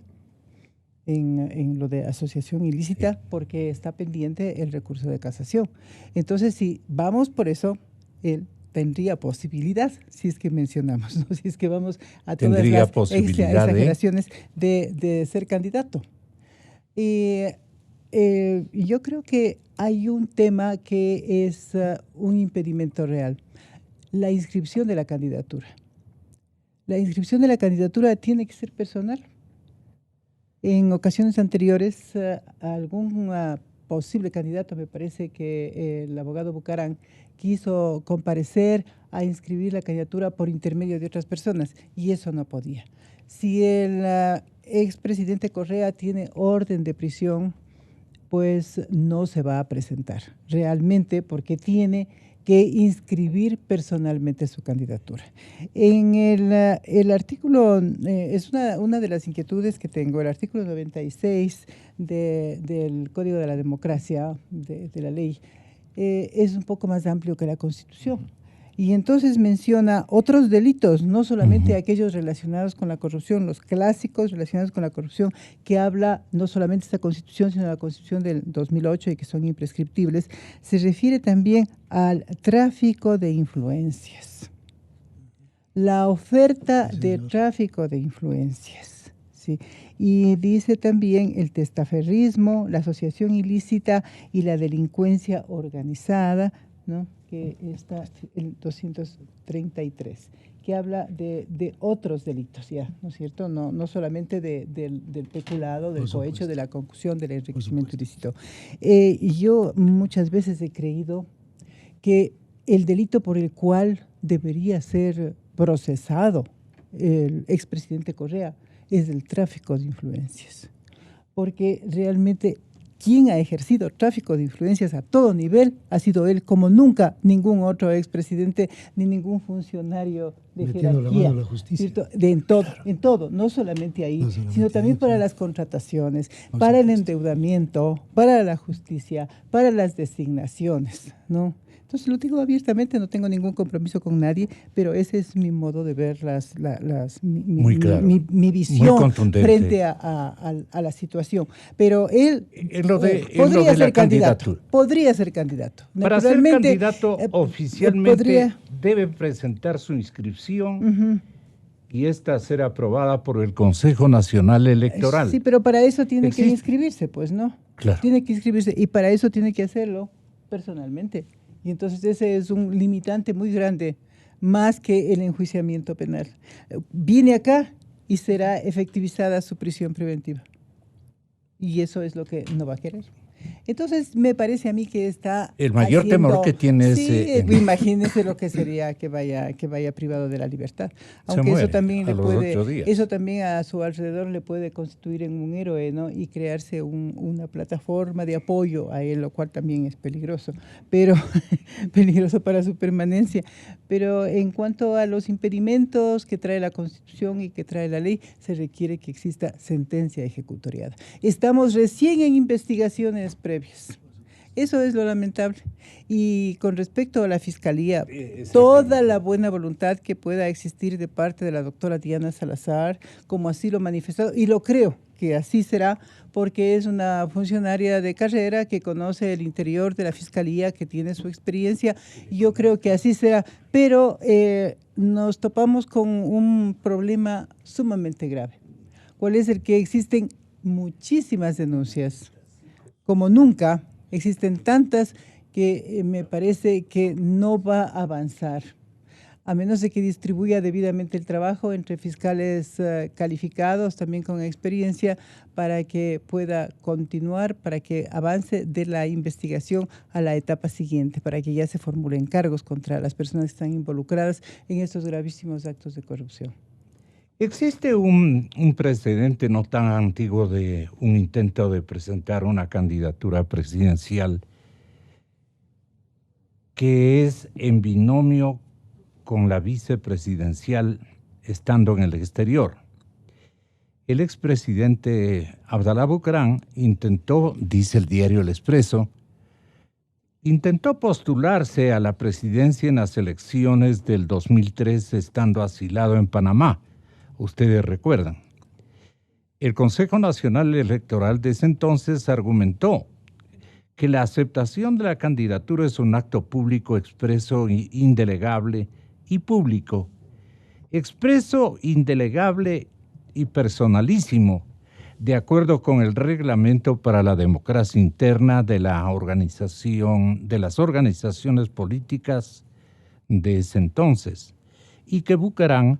en lo de asociación ilícita porque está pendiente el recurso de casación. Entonces, si vamos por eso, él tendría posibilidad, si es que mencionamos, ¿no? Si es que vamos a todas las exageraciones de ser candidato. Yo creo que hay un tema que es un impedimento real, la inscripción de la candidatura. La inscripción de la candidatura tiene que ser personal. En ocasiones anteriores, algún posible candidato, me parece que el abogado Bucarán, quiso comparecer a inscribir la candidatura por intermedio de otras personas y eso no podía. Si el expresidente Correa tiene orden de prisión, pues no se va a presentar realmente porque tiene que inscribir personalmente su candidatura. En el artículo, es una de las inquietudes que tengo, el artículo 96 del Código de la Democracia, de la ley, es un poco más amplio que la Constitución. Y entonces menciona otros delitos, no solamente aquellos relacionados con la corrupción, los clásicos relacionados con la corrupción, que habla no solamente esta Constitución, sino la Constitución del 2008 y que son imprescriptibles, se refiere también al tráfico de influencias. La oferta de tráfico de influencias, ¿sí? Y dice también el testaferrismo, la asociación ilícita y la delincuencia organizada, ¿no? Que está el 233, que habla de otros delitos, ya, ¿no es cierto? No solamente del peculado, del cohecho, de la concusión, del enriquecimiento ilícito. Yo muchas veces he creído que el delito por el cual debería ser procesado el expresidente Correa es el tráfico de influencias, porque realmente quien ha ejercido tráfico de influencias a todo nivel ha sido él, como nunca ningún otro expresidente ni ningún funcionario de metiendo la jerarquía, mano a la justicia. ¿cierto? En todo, no solamente ahí, sino también para las contrataciones, Por para el supuesto. endeudamiento, para la justicia, para las designaciones, ¿no? Entonces lo digo abiertamente, no tengo ningún compromiso con nadie, pero ese es mi modo de ver Muy claro, mi visión muy contundente frente a la situación. Pero él En lo de podría la ser candidato. candidatura. Podría ser candidato. Para ser Naturalmente, candidato oficialmente podría- debe presentar su inscripción Ujú. y esta ser aprobada por el Consejo Nacional Electoral. Sí, pero para eso tiene que Existe. inscribirse, pues, ¿no? Claro. Tiene que inscribirse y para eso tiene que hacerlo personalmente. Y entonces ese es un limitante muy grande, más que el enjuiciamiento penal. Viene acá y será efectivizada su prisión preventiva. Y eso es lo que no va a querer. Entonces, me parece a mí que está El mayor temor que tiene es, Sí, imagínese lo que sería que vaya privado de la libertad. Aunque muere eso también a le los puede, 8 días. eso también a su alrededor le puede constituir en un héroe, ¿no? Y crearse una plataforma de apoyo a él, lo cual también es peligroso, pero peligroso para su permanencia. Pero en cuanto a los impedimentos que trae la Constitución y que trae la ley, se requiere que exista sentencia ejecutoriada. Estamos recién en investigaciones previas. Eso es lo lamentable. Y con respecto a la Fiscalía, toda la buena voluntad que pueda existir de parte de la doctora Diana Salazar, como así lo ha manifestado, y lo creo que así será, porque es una funcionaria de carrera que conoce el interior de la Fiscalía, que tiene su experiencia, y yo creo que así será. Pero nos topamos con un problema sumamente grave. ¿Cuál es el que existen muchísimas denuncias? Como nunca, existen tantas que me parece que no va a avanzar, a menos de que distribuya debidamente el trabajo entre fiscales calificados, también con experiencia, para que pueda continuar, para que avance de la investigación a la etapa siguiente, para que ya se formulen cargos contra las personas que están involucradas en estos gravísimos actos de corrupción. Existe un precedente no tan antiguo de un intento de presentar una candidatura presidencial que es en binomio con la vicepresidencial estando en el exterior. El expresidente Abdalá Bucaram intentó, dice el diario El Expreso, intentó postularse a la presidencia en las elecciones del 2003 estando asilado en Panamá. Ustedes recuerdan. El Consejo Nacional Electoral de ese entonces argumentó que la aceptación de la candidatura es un acto público expreso, indelegable y público, expreso, indelegable y personalísimo, de acuerdo con el reglamento para la democracia interna de la organización, de las organizaciones políticas de ese entonces, y que Bucaram,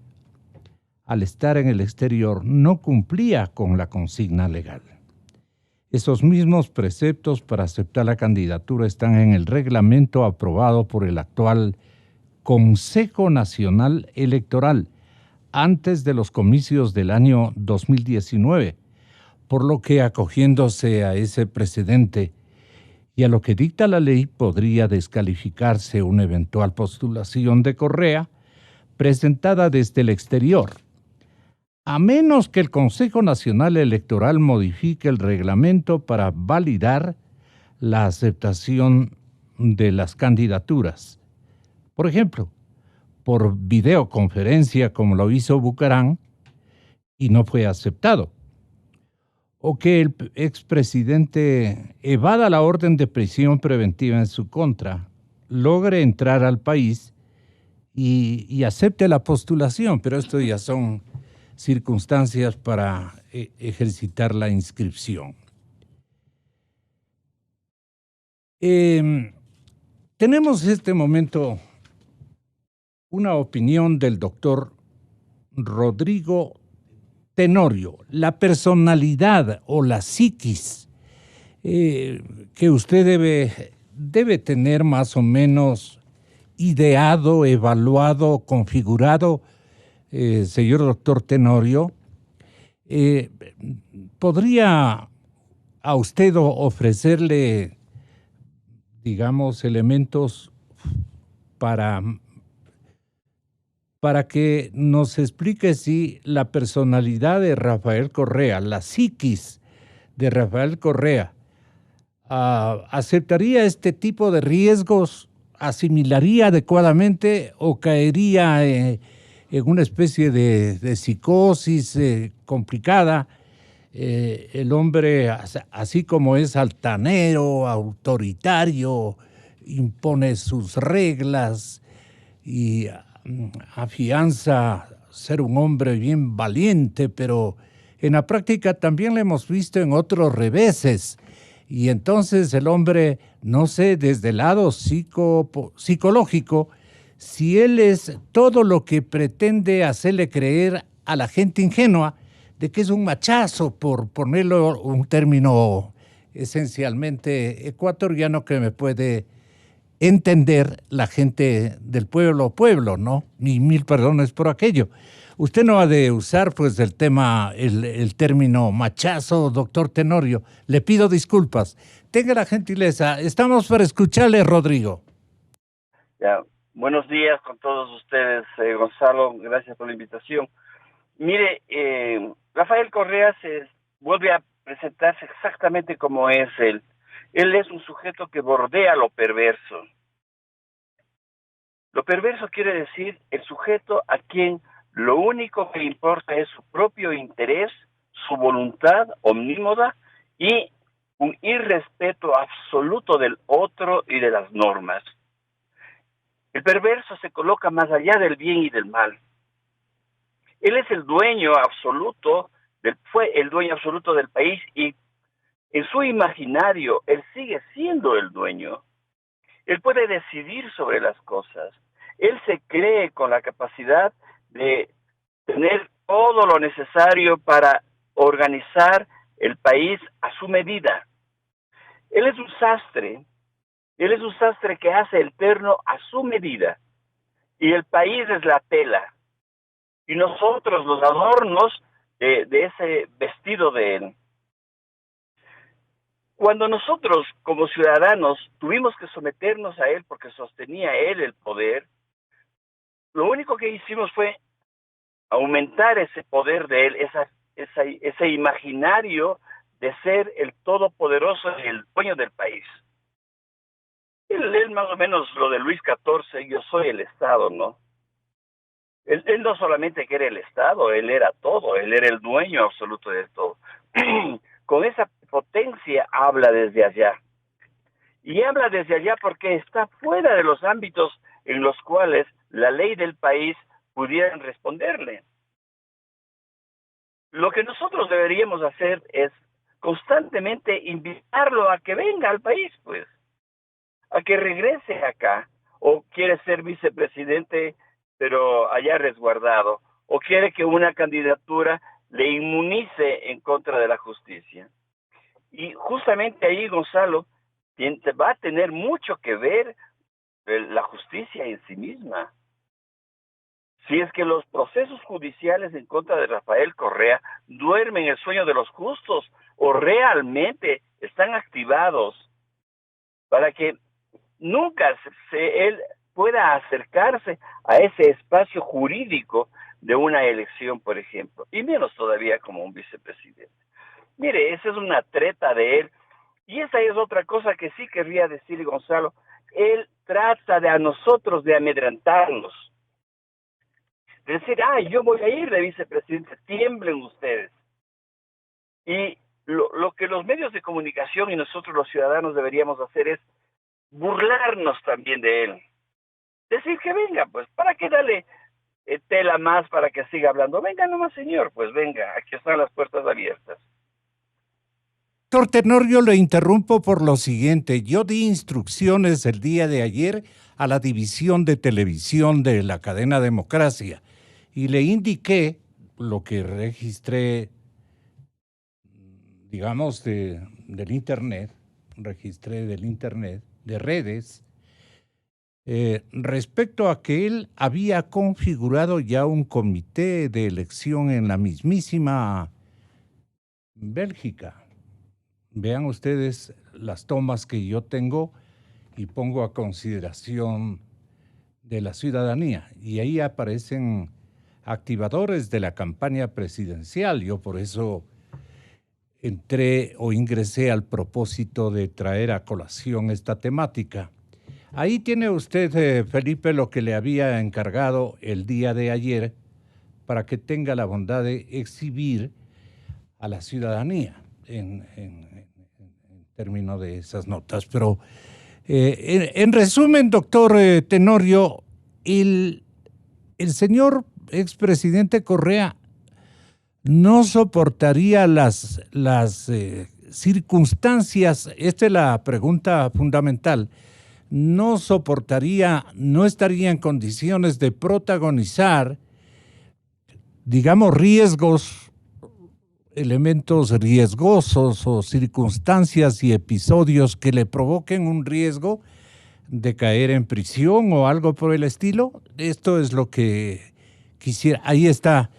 al estar en el exterior, no cumplía con la consigna legal. Esos mismos preceptos para aceptar la candidatura están en el reglamento aprobado por el actual Consejo Nacional Electoral antes de los comicios del año 2019, por lo que, acogiéndose a ese precedente y a lo que dicta la ley, podría descalificarse una eventual postulación de Correa presentada desde el exterior, a menos que el Consejo Nacional Electoral modifique el reglamento para validar la aceptación de las candidaturas. Por ejemplo, por videoconferencia, como lo hizo Bucaram, y no fue aceptado. O que el expresidente evada la orden de prisión preventiva en su contra, logre entrar al país y acepte la postulación, pero esto ya son circunstancias para ejercitar la inscripción. Tenemos en este momento una opinión del doctor Rodrigo Tenorio, la personalidad o la psiquis que usted debe tener más o menos ideado, evaluado, configurado. Señor doctor Tenorio, ¿podría a usted ofrecerle, digamos, elementos para para que nos explique si la personalidad de Rafael Correa, la psiquis de Rafael Correa, ¿aceptaría este tipo de riesgos? ¿Asimilaría adecuadamente o caería en una especie de psicosis complicada? El hombre, así como es altanero, autoritario, impone sus reglas y afianza ser un hombre bien valiente, pero en la práctica también lo hemos visto en otros reveses. Y entonces el hombre, no sé, desde el lado psicológico, si él es todo lo que pretende hacerle creer a la gente ingenua de que es un machazo, por ponerlo un término esencialmente ecuatoriano que me puede entender la gente del pueblo, ¿no? Y mil perdones por aquello. Usted no ha de usar pues el término machazo, doctor Tenorio. Le pido disculpas. Tenga la gentileza. Estamos para escucharle, Rodrigo. Ya. Buenos días con todos ustedes, Gonzalo. Gracias por la invitación. Mire, Rafael Correa se vuelve a presentarse exactamente como es él. Él es un sujeto que bordea lo perverso. Lo perverso quiere decir el sujeto a quien lo único que le importa es su propio interés, su voluntad omnímoda y un irrespeto absoluto del otro y de las normas. El perverso se coloca más allá del bien y del mal. Él es el dueño absoluto, fue el dueño absoluto del país y en su imaginario él sigue siendo el dueño. Él puede decidir sobre las cosas. Él se cree con la capacidad de tener todo lo necesario para organizar el país a su medida. Él es un sastre que hace el terno a su medida y el país es la tela y nosotros los adornos de ese vestido de él. Cuando nosotros como ciudadanos tuvimos que someternos a él porque sostenía él el poder, lo único que hicimos fue aumentar ese poder de él, ese imaginario de ser el todopoderoso y el dueño del país. Él más o menos lo de Luis XIV, yo soy el Estado, ¿no? Él no solamente que era el Estado, él era todo, él era el dueño absoluto de todo. Con esa potencia habla desde allá. Y habla desde allá porque está fuera de los ámbitos en los cuales la ley del país pudieran responderle. Lo que nosotros deberíamos hacer es constantemente invitarlo a que venga al país, pues, a que regrese acá, o quiere ser vicepresidente, pero allá resguardado, o quiere que una candidatura le inmunice en contra de la justicia. Y justamente ahí, Gonzalo, va a tener mucho que ver la justicia en sí misma. Si es que los procesos judiciales en contra de Rafael Correa duermen el sueño de los justos o realmente están activados para que nunca él pueda acercarse a ese espacio jurídico de una elección, por ejemplo, y menos todavía como un vicepresidente. Mire, esa es una treta de él. Y esa es otra cosa que sí querría decir, Gonzalo. Él trata a nosotros de amedrentarnos. De decir, yo voy a ir de vicepresidente, tiemblen ustedes. Y lo que los medios de comunicación y nosotros los ciudadanos deberíamos hacer es burlarnos también de él. Decir que venga, pues, ¿para qué darle tela más para que siga hablando? Venga nomás, señor, pues venga, aquí están las puertas abiertas. Doctor Tenorio, le interrumpo por lo siguiente. Yo di instrucciones el día de ayer a la división de televisión de la cadena Democracia y le indiqué lo que registré, digamos, del Internet, de redes, respecto a que él había configurado ya un comité de elección en la mismísima Bélgica. Vean ustedes las tomas que yo tengo y pongo a consideración de la ciudadanía y ahí aparecen activadores de la campaña presidencial. Yo por eso ingresé al propósito de traer a colación esta temática. Ahí tiene usted, Felipe, lo que le había encargado el día de ayer para que tenga la bondad de exhibir a la ciudadanía en términos de esas notas. Pero en resumen, doctor Tenorio, el señor expresidente Correa no soportaría las circunstancias, esta es la pregunta fundamental, no estaría en condiciones de protagonizar, digamos, elementos riesgosos o circunstancias y episodios que le provoquen un riesgo de caer en prisión o algo por el estilo. Esto es lo que quisiera. Ahí está,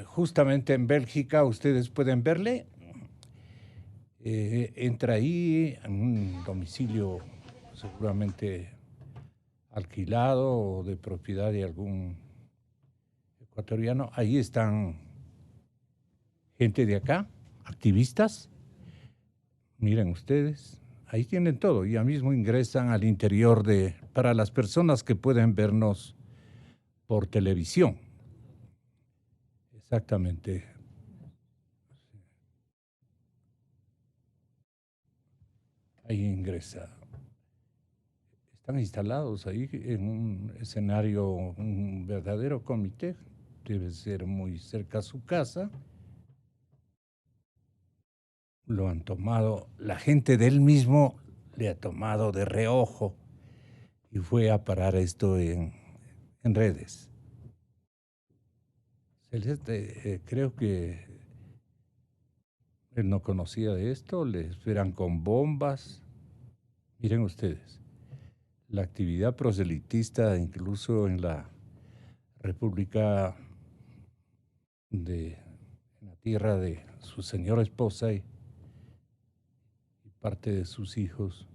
justamente en Bélgica, ustedes pueden verle. Entra ahí en un domicilio seguramente alquilado o de propiedad de algún ecuatoriano. Ahí están gente de acá, activistas. Miren ustedes, ahí tienen todo. Ya mismo ingresan al interior para las personas que pueden vernos por televisión. Exactamente. Ahí ingresa. Están instalados ahí en un escenario, un verdadero comité. Debe ser muy cerca a su casa. Lo han tomado, la gente de él mismo le ha tomado de reojo y fue a parar esto en redes. Celeste, creo que él no conocía de esto, le esperan con bombas. Miren ustedes, la actividad proselitista incluso en la República en la tierra de su señora esposa y parte de sus hijos,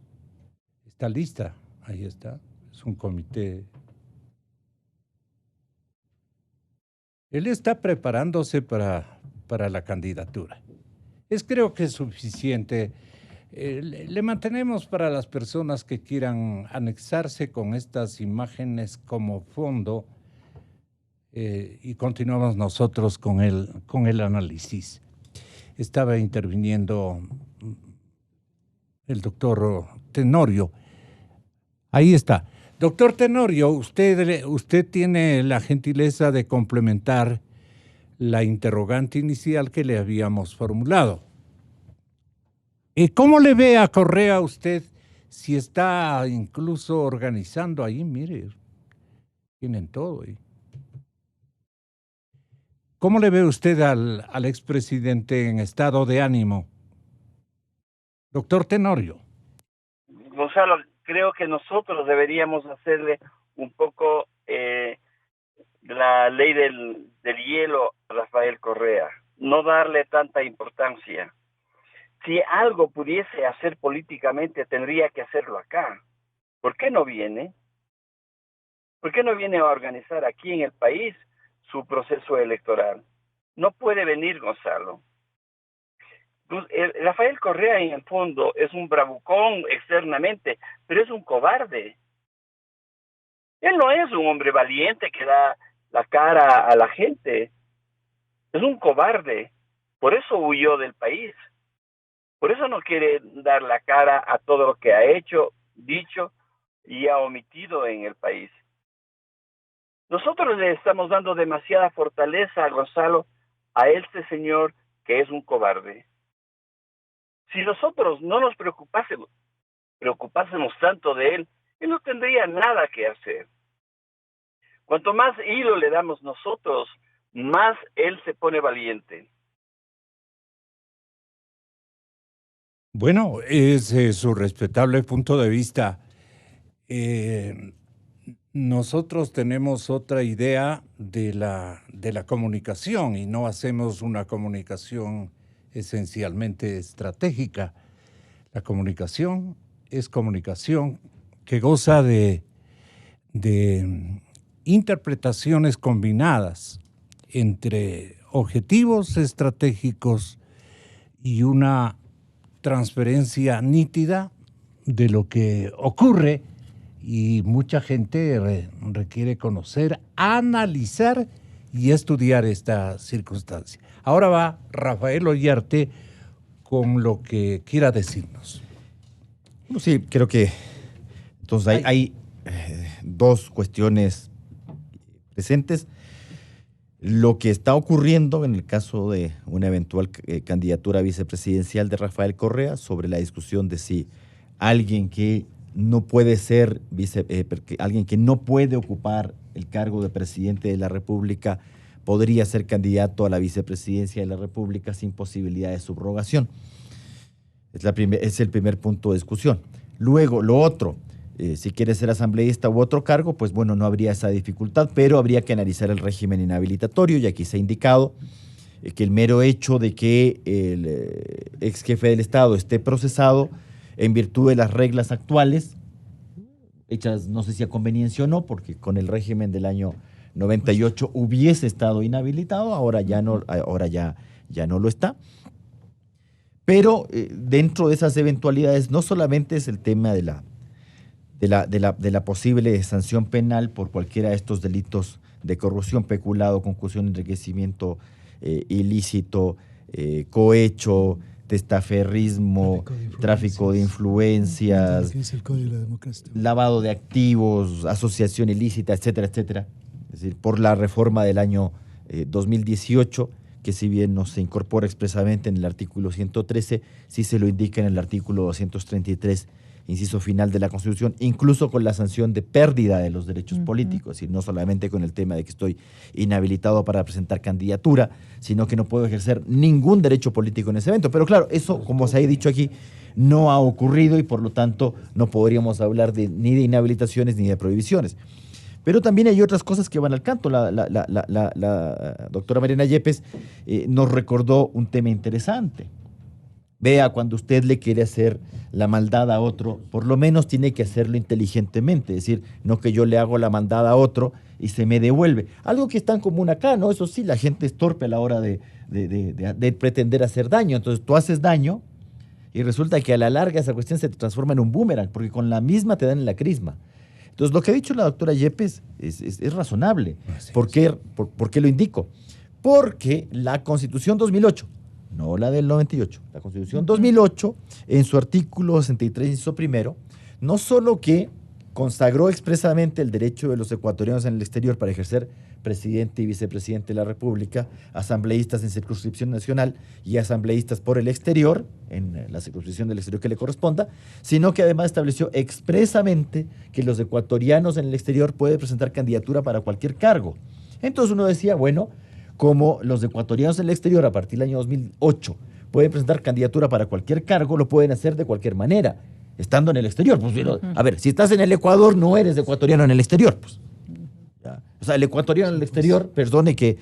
está lista, ahí está, es un comité. Él está preparándose para la candidatura. Creo que es suficiente. Le mantenemos para las personas que quieran anexarse con estas imágenes como fondo y continuamos nosotros con el análisis. Estaba interviniendo el doctor Tenorio. Ahí está. Doctor Tenorio, usted tiene la gentileza de complementar la interrogante inicial que le habíamos formulado. ¿Cómo le ve a Correa usted si está incluso organizando ahí? Mire, tienen todo ahí. ¿Cómo le ve usted al expresidente en estado de ánimo? Doctor Tenorio. Gonzalo, creo que nosotros deberíamos hacerle un poco la ley del hielo a Rafael Correa, no darle tanta importancia. Si algo pudiese hacer políticamente, tendría que hacerlo acá. ¿Por qué no viene? ¿Por qué no viene a organizar aquí en el país su proceso electoral? No puede venir, Gonzalo. Rafael Correa en el fondo es un bravucón externamente, pero es un cobarde. Él no es un hombre valiente que da la cara a la gente. Es un cobarde. Por eso huyó del país. Por eso no quiere dar la cara a todo lo que ha hecho, dicho y ha omitido en el país. Nosotros le estamos dando demasiada fortaleza a Gonzalo, a este señor que es un cobarde. Si nosotros no nos preocupásemos tanto de él no tendría nada que hacer. Cuanto más hilo le damos nosotros, más él se pone valiente. Bueno, es su respetable punto de vista. Nosotros tenemos otra idea de la comunicación y no hacemos una comunicación esencialmente estratégica. La comunicación es comunicación que goza de de interpretaciones combinadas entre objetivos estratégicos y una transferencia nítida de lo que ocurre, y mucha gente requiere conocer, analizar y estudiar esta circunstancia. Ahora va Rafael Ollarte con lo que quiera decirnos. Bueno, sí, creo que entonces hay dos cuestiones presentes. Lo que está ocurriendo en el caso de una eventual candidatura vicepresidencial de Rafael Correa, sobre la discusión de si alguien que no puede ser alguien que no puede ocupar el cargo de presidente de la República podría ser candidato a la vicepresidencia de la República sin posibilidad de subrogación. Es el primer punto de discusión. Luego, lo otro, si quiere ser asambleísta u otro cargo, pues bueno, no habría esa dificultad, pero habría que analizar el régimen inhabilitatorio, y aquí se ha indicado que el mero hecho de que el ex jefe del Estado esté procesado en virtud de las reglas actuales, hechas no sé si a conveniencia o no, porque con el régimen del año 98 hubiese estado inhabilitado, ahora ya no lo está. Pero dentro de esas eventualidades no solamente es el tema de la posible sanción penal por cualquiera de estos delitos de corrupción, peculado, concursión, enriquecimiento ilícito, cohecho, testaferrismo, tráfico de influencias, lavado de activos, asociación ilícita, etcétera, etcétera. Es decir, por la reforma del año 2018, que si bien no se incorpora expresamente en el artículo 113, sí se lo indica en el artículo 233, inciso final de la Constitución, incluso con la sanción de pérdida de los derechos políticos, es decir, no solamente con el tema de que estoy inhabilitado para presentar candidatura, sino que no puedo ejercer ningún derecho político en ese evento. Pero claro, eso, como se ha dicho aquí, no ha ocurrido, y por lo tanto no podríamos hablar ni de inhabilitaciones ni de prohibiciones. Pero también hay otras cosas que van al canto. La doctora Mariana Yepes nos recordó un tema interesante. Vea, cuando usted le quiere hacer la maldad a otro, por lo menos tiene que hacerlo inteligentemente, es decir, no que yo le hago la maldad a otro y se me devuelve. Algo que es tan común acá, ¿no? Eso sí, la gente es torpe a la hora de pretender hacer daño. Entonces tú haces daño y resulta que a la larga esa cuestión se transforma en un boomerang, porque con la misma te dan en la crisma. Entonces, lo que ha dicho la doctora Yepes es razonable. ¿Por qué lo indico? Porque la Constitución 2008, no la del 98, la Constitución 2008, en su artículo 63, inciso primero, no solo que consagró expresamente el derecho de los ecuatorianos en el exterior para ejercer presidente y vicepresidente de la República, asambleístas en circunscripción nacional y asambleístas por el exterior, en la circunscripción del exterior que le corresponda, sino que además estableció expresamente que los ecuatorianos en el exterior pueden presentar candidatura para cualquier cargo. Entonces uno decía, bueno, como los ecuatorianos en el exterior a partir del año 2008 pueden presentar candidatura para cualquier cargo, lo pueden hacer de cualquier manera, estando en el exterior. Pues, a ver, si estás en el Ecuador, no eres ecuatoriano en el exterior, pues. O sea, el ecuatoriano en el exterior, perdone que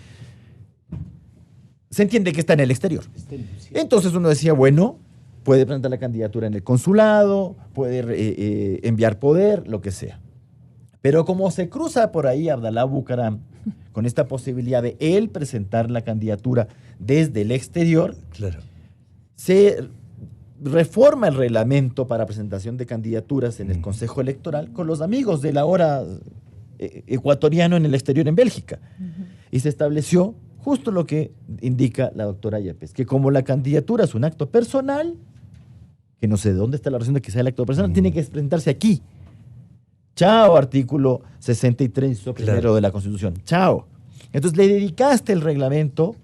se entiende que está en el exterior. Entonces uno decía, bueno, puede presentar la candidatura en el consulado, puede enviar poder, lo que sea. Pero como se cruza por ahí Abdalá Bucaram con esta posibilidad de él presentar la candidatura desde el exterior, claro, se reforma el reglamento para presentación de candidaturas en el Consejo Electoral con los amigos del ahora ecuatoriano en el exterior en Bélgica. Y se estableció justo lo que indica la doctora Yepes, que como la candidatura es un acto personal, que no sé de dónde está la razón de que sea el acto personal, tiene que presentarse aquí. Chao, artículo 63 primero de la Constitución. Chao. Entonces le dedicaste el reglamento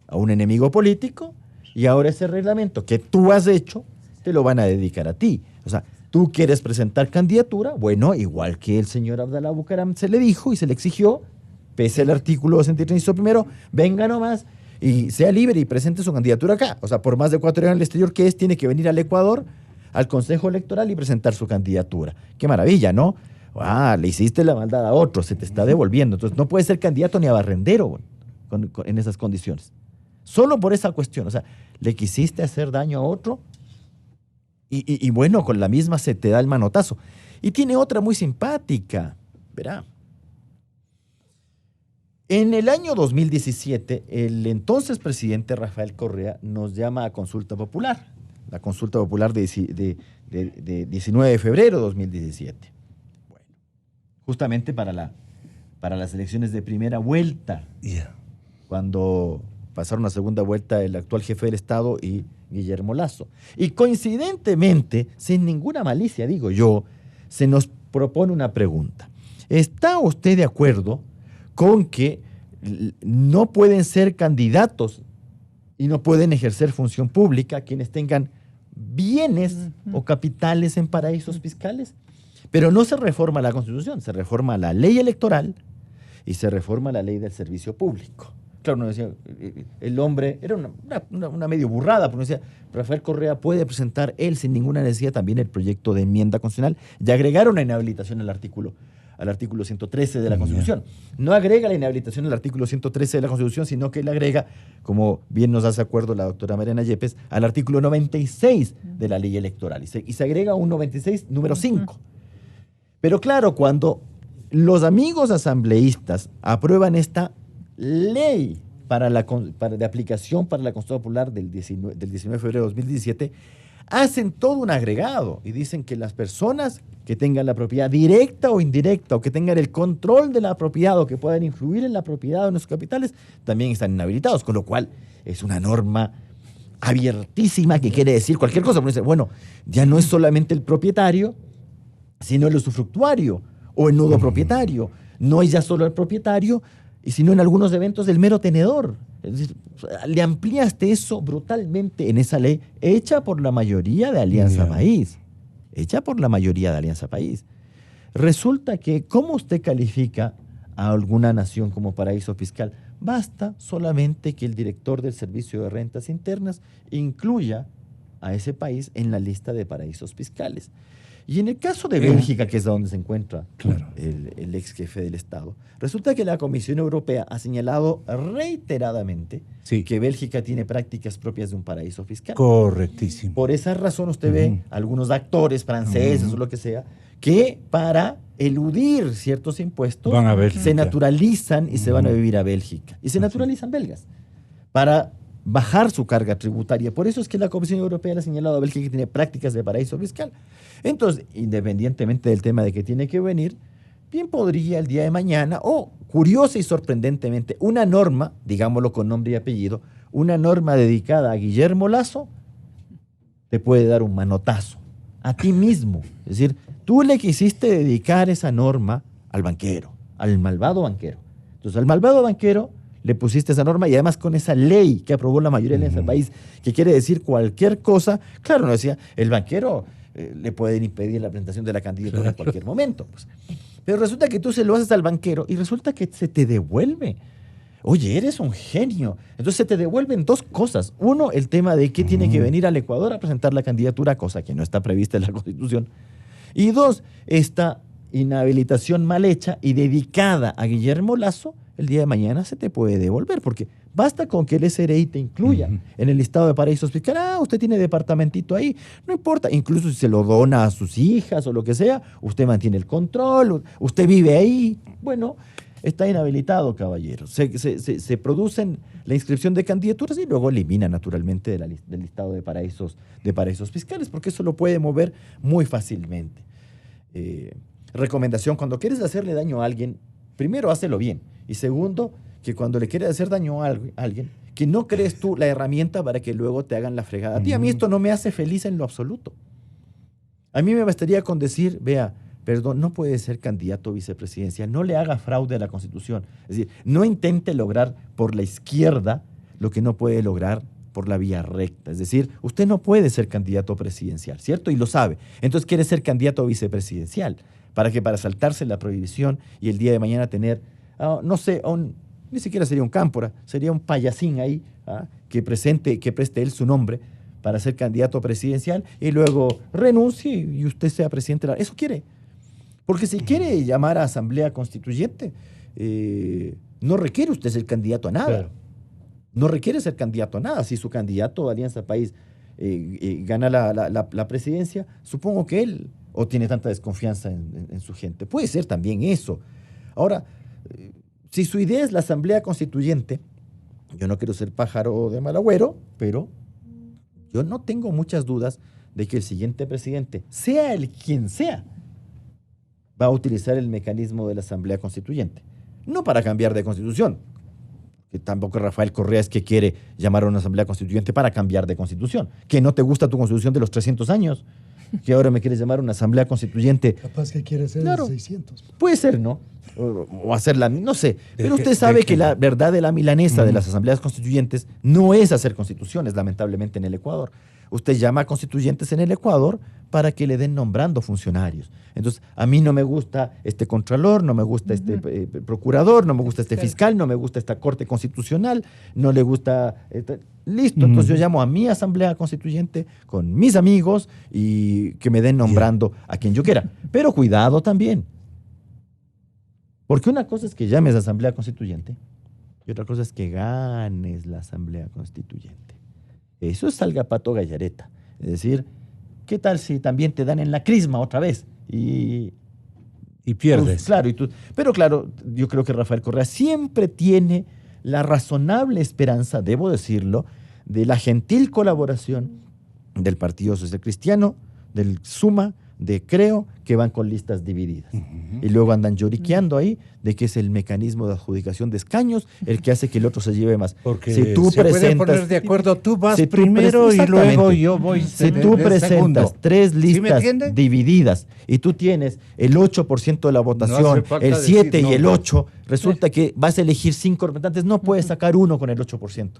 a un enemigo político, y ahora ese reglamento que tú has hecho te lo van a dedicar a ti. O sea, tú quieres presentar candidatura, bueno, igual que el señor Abdalá Bucaram se le dijo y se le exigió, pese al artículo 63 primero, venga nomás y sea libre y presente su candidatura acá. O sea, por más de ecuatoriano en el exterior que es, tiene que venir al Ecuador, al Consejo Electoral, y presentar su candidatura. Qué maravilla, ¿no? Le hiciste la maldad a otro, se te está devolviendo. Entonces no puedes ser candidato ni a barrendero en esas condiciones. Solo por esa cuestión. O sea, le quisiste hacer daño a otro y bueno, con la misma se te da el manotazo. Y tiene otra muy simpática. Verá. En el año 2017, el entonces presidente Rafael Correa nos llama a consulta popular, la consulta popular de 19 de febrero de 2017. Bueno, justamente para las elecciones de primera vuelta, cuando pasaron a segunda vuelta el actual jefe del Estado y Guillermo Lasso. Y coincidentemente, sin ninguna malicia, digo yo, se nos propone una pregunta. ¿Está usted de acuerdo con que no pueden ser candidatos y no pueden ejercer función pública quienes tengan bienes o capitales en paraísos fiscales? Pero no se reforma la Constitución, se reforma la ley electoral y se reforma la ley del servicio público. Claro, uno decía, el hombre, era una medio burrada, porque uno decía, Rafael Correa puede presentar él sin ninguna necesidad también el proyecto de enmienda constitucional y agregar una inhabilitación al artículo 113 de la Constitución. No agrega la inhabilitación al artículo 113 de la Constitución, sino que le agrega, como bien nos hace acuerdo la doctora Mariana Yepes, al artículo 96 de la ley electoral. Y se agrega un 96 número 5. Pero claro, cuando los amigos asambleístas aprueban esta ley de aplicación para la consulta popular del 19 de febrero de 2017, hacen todo un agregado y dicen que las personas que tengan la propiedad directa o indirecta o que tengan el control de la propiedad o que puedan influir en la propiedad o en los capitales también están inhabilitados, con lo cual es una norma abiertísima que quiere decir cualquier cosa. Pero dice, bueno, ya no es solamente el propietario, sino el usufructuario o el nudo propietario. No es ya solo el propietario, y sino en algunos eventos del mero tenedor. Es decir, le ampliaste eso brutalmente en esa ley hecha por la mayoría de Alianza País. Hecha por la mayoría de Alianza País. Resulta que, ¿cómo usted califica a alguna nación como paraíso fiscal? Basta solamente que el director del Servicio de Rentas Internas incluya a ese país en la lista de paraísos fiscales. Y en el caso de Bélgica, que es donde se encuentra el ex jefe del Estado, resulta que la Comisión Europea ha señalado reiteradamente que Bélgica tiene prácticas propias de un paraíso fiscal. Correctísimo. Por esa razón usted ve algunos actores franceses o lo que sea, que para eludir ciertos impuestos se naturalizan y se van a vivir a Bélgica. Y se naturalizan belgas para bajar su carga tributaria. Por eso es que la Comisión Europea le ha señalado a Bélgica que tiene prácticas de paraíso fiscal. Entonces, independientemente del tema de que tiene que venir, bien podría el día de mañana, o curiosa y sorprendentemente, una norma, digámoslo con nombre y apellido, una norma dedicada a Guillermo Lasso, te puede dar un manotazo a ti mismo. Es decir, tú le quisiste dedicar esa norma al banquero, al malvado banquero. Entonces, al malvado banquero le pusiste esa norma y además con esa ley que aprobó la mayoría de ese país, que quiere decir cualquier cosa. Claro, no decía, el banquero le pueden impedir la presentación de la candidatura en cualquier momento. Pues. Pero resulta que tú se lo haces al banquero y resulta que se te devuelve. Oye, eres un genio. Entonces se te devuelven dos cosas. Uno, el tema de que tiene que venir al Ecuador a presentar la candidatura, cosa que no está prevista en la Constitución. Y dos, esta inhabilitación mal hecha y dedicada a Guillermo Lasso, el día de mañana se te puede devolver, porque basta con que el SRI te incluya en el listado de paraísos fiscales. Usted tiene departamentito ahí, no importa, incluso si se lo dona a sus hijas o lo que sea, usted mantiene el control, usted vive ahí, bueno, está inhabilitado, caballero. Se producen la inscripción de candidaturas y luego elimina naturalmente del listado de paraísos fiscales, porque eso lo puede mover muy fácilmente. Recomendación, cuando quieres hacerle daño a alguien, primero, hácelo bien. Y segundo, que cuando le quieres hacer daño a alguien, que no crees tú la herramienta para que luego te hagan la fregada. A mí esto no me hace feliz en lo absoluto. A mí me bastaría con decir, vea, perdón, no puede ser candidato vicepresidencial, no le haga fraude a la Constitución. Es decir, no intente lograr por la izquierda lo que no puede lograr por la vía recta. Es decir, usted no puede ser candidato presidencial, ¿cierto? Y lo sabe. Entonces quiere ser candidato vicepresidencial. ¿Para qué? Para saltarse la prohibición y el día de mañana tener, no sé, ni siquiera sería un cámpora, sería un payasín ahí, que preste él su nombre para ser candidato presidencial y luego renuncie y usted sea presidente. Eso quiere. Porque si quiere llamar a asamblea constituyente, no requiere usted ser candidato a nada. Claro. No requiere ser candidato a nada. Si su candidato Alianza País gana la presidencia, supongo que él o tiene tanta desconfianza en su gente. Puede ser también eso. Ahora, si su idea es la Asamblea Constituyente, yo no quiero ser pájaro de mal agüero, pero yo no tengo muchas dudas de que el siguiente presidente, sea el quien sea, va a utilizar el mecanismo de la Asamblea Constituyente. No para cambiar de constitución, que tampoco Rafael Correa es que quiere llamar a una Asamblea Constituyente para cambiar de constitución. Que no te gusta tu constitución de los 300 años, que ahora me quieres llamar a una Asamblea Constituyente. Capaz que quiere ser Claro, de 600. Puede ser, ¿no? O hacerla, no sé. Pero usted sabe que la verdad de la milanesa de las asambleas constituyentes no es hacer constituciones, lamentablemente, en el Ecuador. Usted llama a constituyentes en el Ecuador para que le den nombrando funcionarios. Entonces, a mí no me gusta este contralor, no me gusta este procurador, no me gusta este fiscal, no me gusta esta corte constitucional, no le gusta... listo, entonces yo llamo a mi asamblea constituyente con mis amigos y que me den nombrando a quien yo quiera. Pero cuidado también. Porque una cosa es que llames a asamblea constituyente y otra cosa es que ganes la asamblea constituyente. Eso es salga pato gallareta. Es decir, ¿qué tal si también te dan en la crisma otra vez? Y pierdes. Claro, pero claro, yo creo que Rafael Correa siempre tiene la razonable esperanza, debo decirlo, de la gentil colaboración del Partido Social Cristiano, del SUMA, de Creo, que van con listas divididas. Y luego andan lloriqueando ahí de que es el mecanismo de adjudicación de escaños el que hace que el otro se lleve más. Porque si tú pueden poner de acuerdo, tú vas primero y luego yo voy Si tú presentas tres listas divididas y tú tienes el 8% de la votación, el 7 y el 8, resulta que vas a elegir 5 representantes, no puedes sacar uno con el 8%.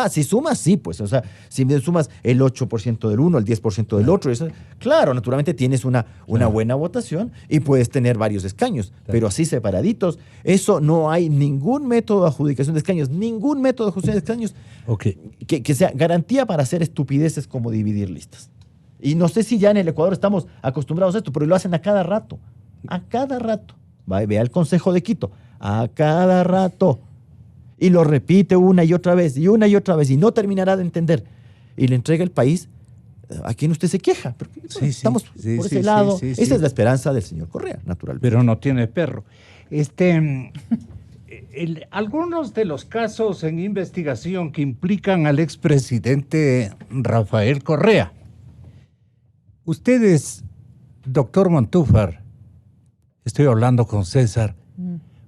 Si sumas, sí, pues, o sea, si sumas el 8% del uno, el 10% del otro, eso, claro, naturalmente tienes una buena votación y puedes tener varios escaños, pero así separaditos, eso no hay ningún método de adjudicación de escaños, que sea garantía para hacer estupideces como dividir listas. Y no sé si ya en el Ecuador estamos acostumbrados a esto, pero lo hacen a cada rato. Ve al Consejo de Quito, a cada rato. Y lo repite una y otra vez, y no terminará de entender. Y le entrega el país a quien usted se queja. Estamos por ese lado. Esa es la esperanza del señor Correa, naturalmente. Pero no tiene perro. Algunos de los casos en investigación que implican al expresidente Rafael Correa. Ustedes, doctor Montúfar, estoy hablando con César,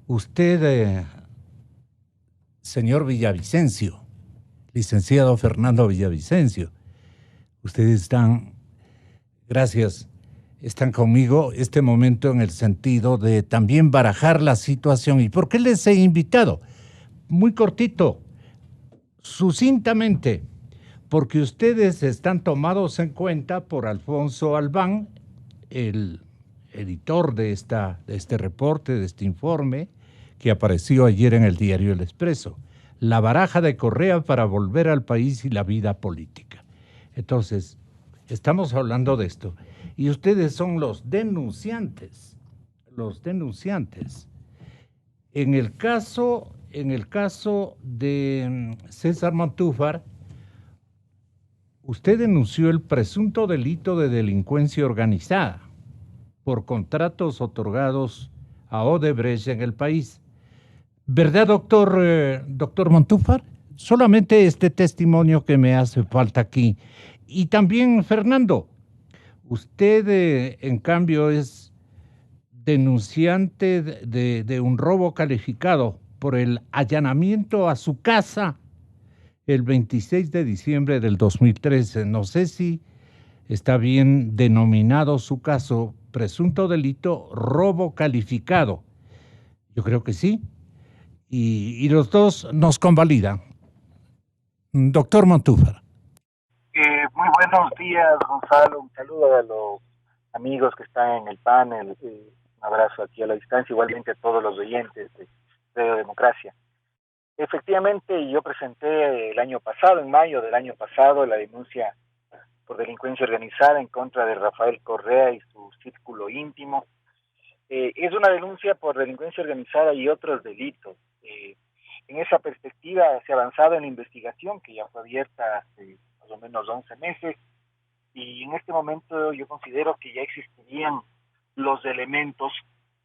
usted... señor Villavicencio, licenciado Fernando Villavicencio, ustedes están conmigo este momento en el sentido de también barajar la situación. ¿Y por qué les he invitado? Muy cortito, sucintamente, porque ustedes están tomados en cuenta por Alfonso Albán, el editor de este reporte, de este informe, que apareció ayer en el diario El Expreso, la baraja de Correa para volver al país y la vida política. Entonces, estamos hablando de esto, y ustedes son los denunciantes. En el caso de César Montúfar, usted denunció el presunto delito de delincuencia organizada por contratos otorgados a Odebrecht en el país. ¿Verdad, doctor Montúfar? Solamente este testimonio que me hace falta aquí. Y también, Fernando, usted, en cambio, es denunciante de un robo calificado por el allanamiento a su casa el 26 de diciembre del 2013. No sé si está bien denominado su caso, presunto delito, robo calificado. Yo creo que sí. Y los dos nos convalidan. Doctor Montúfar. Muy buenos días, Gonzalo. Un saludo a los amigos que están en el panel. Un abrazo aquí a la distancia, igualmente a todos los oyentes de Radio Democracia. Efectivamente, yo presenté el año pasado, en mayo del año pasado, la denuncia por delincuencia organizada en contra de Rafael Correa y su círculo íntimo. Es una denuncia por delincuencia organizada y otros delitos. En esa perspectiva se ha avanzado en la investigación, que ya fue abierta hace más o menos 11 meses, Y en este momento yo considero que ya existirían los elementos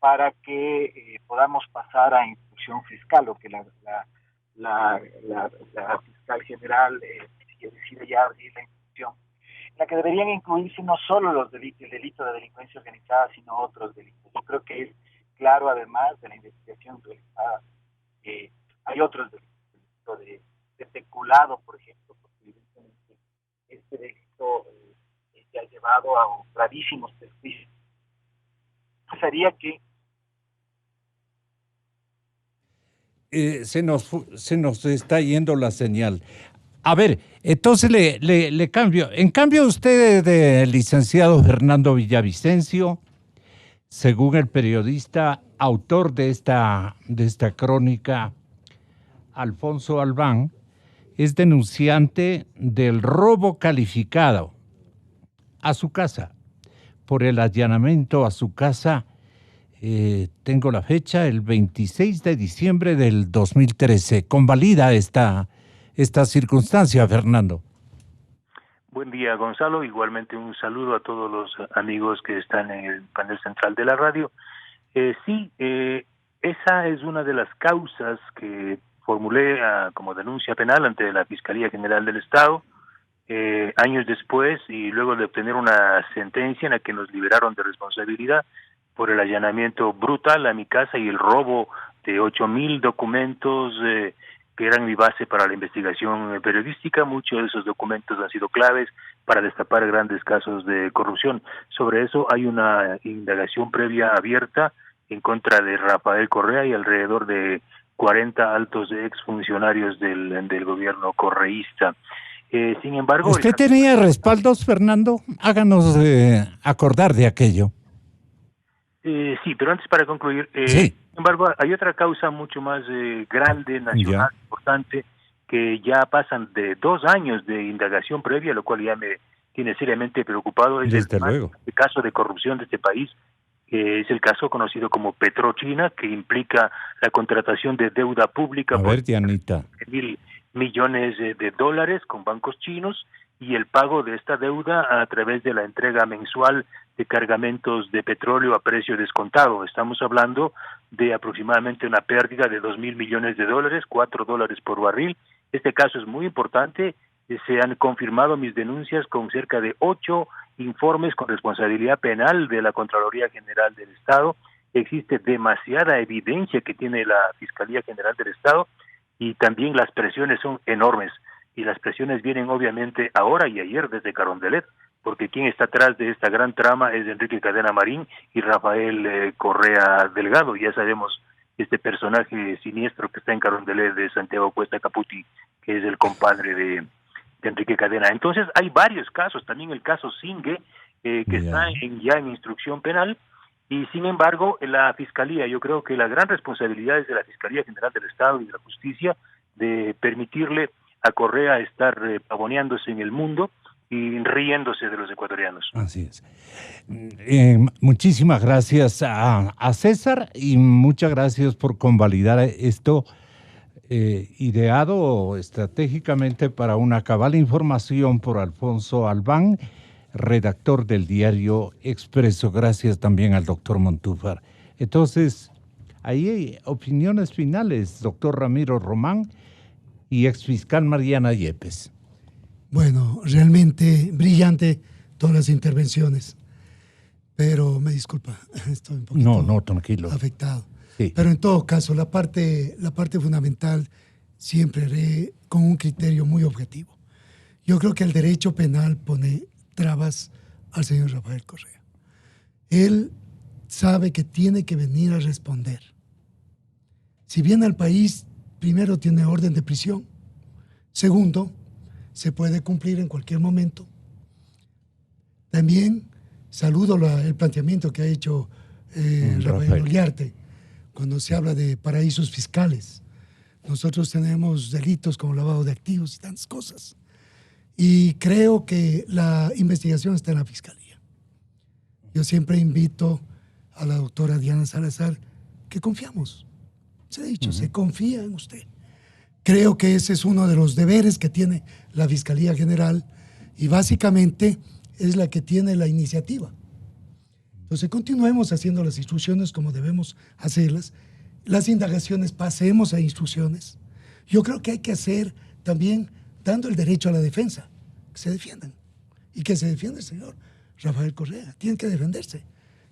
para que podamos pasar a instrucción fiscal, o que la fiscal general decide ya abrir la instrucción, en la que deberían incluirse no solo el delito de delincuencia organizada, sino otros delitos. Yo creo que es claro, además de la investigación realizada, hay otros delitos, el delito de peculado, por ejemplo, porque evidentemente este delito ya ha llevado a gravísimos perjuicios. Sería que se nos está yendo la señal. A ver, entonces le cambio. En cambio, usted, licenciado Fernando Villavicencio, según el periodista autor de esta crónica, Alfonso Albán, es denunciante del robo calificado a su casa, por el allanamiento a su casa. Tengo la fecha, el 26 de diciembre del 2013. ¿Convalida esta circunstancia, Fernando? Buen día, Gonzalo. Igualmente un saludo a todos los amigos que están en el panel central de la radio. Esa es una de las causas que formulé como denuncia penal ante la Fiscalía General del Estado, años después, y luego de obtener una sentencia en la que nos liberaron de responsabilidad por el allanamiento brutal a mi casa y el robo de 8,000 documentos que eran mi base para la investigación periodística. Muchos de esos documentos han sido claves para destapar grandes casos de corrupción. Sobre eso hay una indagación previa abierta en contra de Rafael Correa y alrededor de 40 altos exfuncionarios del gobierno correísta. Sin embargo... ¿Usted tenía respaldos, Fernando? Háganos acordar de aquello. Sí, pero antes, para concluir, sí. Sin embargo, hay otra causa mucho más grande, nacional, importante, que ya pasan de 2 años de indagación previa, lo cual ya me tiene seriamente preocupado. Es el caso de corrupción de este país, que es el caso conocido como Petrochina, que implica la contratación de deuda pública por $1,000 millones de dólares con bancos chinos, y el pago de esta deuda a través de la entrega mensual de cargamentos de petróleo a precio descontado. Estamos hablando de aproximadamente una pérdida de $2,000 millones de dólares, $4 por barril. Este caso es muy importante. Se han confirmado mis denuncias con cerca de 8 informes con responsabilidad penal de la Contraloría General del Estado. Existe demasiada evidencia que tiene la Fiscalía General del Estado, y también las presiones son enormes. Y las presiones vienen obviamente ahora y ayer desde Carondelet, porque quien está atrás de esta gran trama es Enrique Cadena Marín y Rafael Correa Delgado. Ya sabemos personaje siniestro que está en Carondelet, de Santiago Cuesta Caputi, que es el compadre de Enrique Cadena. Entonces hay varios casos, también el caso Singue, que está ya en instrucción penal, y sin embargo la Fiscalía, yo creo que la gran responsabilidad es de la Fiscalía General del Estado y de la Justicia de permitirle a Correa estar pavoneándose en el mundo y riéndose de los ecuatorianos. Así es. Muchísimas gracias a César, y muchas gracias por convalidar esto ideado estratégicamente para una cabal información por Alfonso Albán, redactor del diario Expreso. Gracias también al doctor Montúfar. Entonces, ahí hay opiniones finales, doctor Ramiro Román y exfiscal Mariana Yepes. Bueno, realmente brillante todas las intervenciones, pero me disculpa, estoy un poquito tranquilo. afectado. Sí. Pero en todo caso, la parte fundamental siempre haré con un criterio muy objetivo. Yo creo que el derecho penal pone trabas al señor Rafael Correa. Él sabe que tiene que venir a responder. Si viene al país, primero tiene orden de prisión. Segundo, se puede cumplir en cualquier momento. También saludo el planteamiento que ha hecho Rafael Oliarte cuando se habla de paraísos fiscales. Nosotros tenemos delitos como lavado de activos y tantas cosas. Y creo que la investigación está en la Fiscalía. Yo siempre invito a la doctora Diana Salazar que confiamos. Se ha dicho, se confía en usted. Creo que ese es uno de los deberes que tiene la Fiscalía General, y básicamente es la que tiene la iniciativa. Entonces continuemos haciendo las instrucciones como debemos hacerlas. Las indagaciones, pasemos a instrucciones. Yo creo que hay que hacer también dando el derecho a la defensa, que se defiendan. Y que se defienda el señor Rafael Correa. Tiene que defenderse.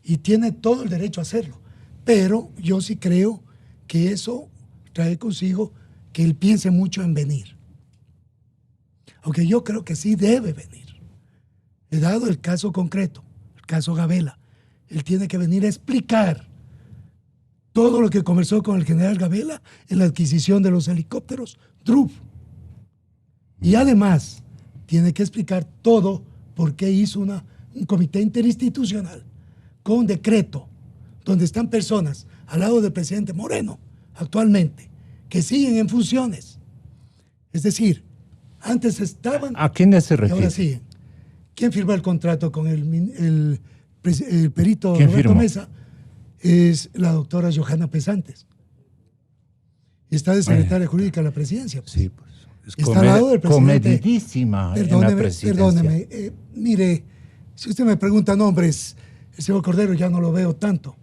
Y tiene todo el derecho a hacerlo. Pero yo sí creo que eso trae consigo que él piense mucho en venir. Aunque yo creo que sí debe venir. He dado el caso concreto, el caso Gabela. Él tiene que venir a explicar todo lo que conversó con el general Gabela en la adquisición de los helicópteros DRUF. Y además, tiene que explicar todo por qué hizo un comité interinstitucional con decreto, donde están personas al lado del presidente Moreno, actualmente, que siguen en funciones. Es decir, antes estaban... ¿A quiénes se refiere? Y ahora siguen. ¿Quién firmó el contrato con el perito ¿Quién Roberto firmó? Mesa? Es la doctora Johanna Pesantes. Está de secretaria jurídica de la presidencia. Pues. Sí, pues. Está al lado del presidente. Comedidísima en la presidencia. Perdóneme. Mire, si usted me pregunta nombres, el señor Cordero ya no lo veo tanto.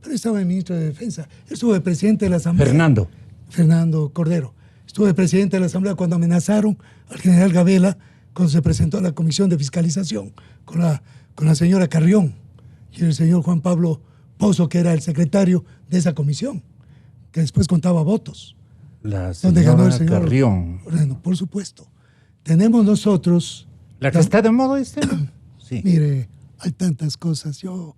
Pero estaba el ministro de Defensa. Él estuvo de presidente de la Asamblea. Fernando Cordero. Estuvo de presidente de la Asamblea cuando amenazaron al general Gabela, cuando se presentó a la Comisión de Fiscalización con la señora Carrión y el señor Juan Pablo Pozo, que era el secretario de esa comisión, que después contaba votos. La donde ganó el señora señor Carrión. Bueno, por supuesto. Tenemos nosotros... ¿La que está de moda este? Sí. Mire, hay tantas cosas. Yo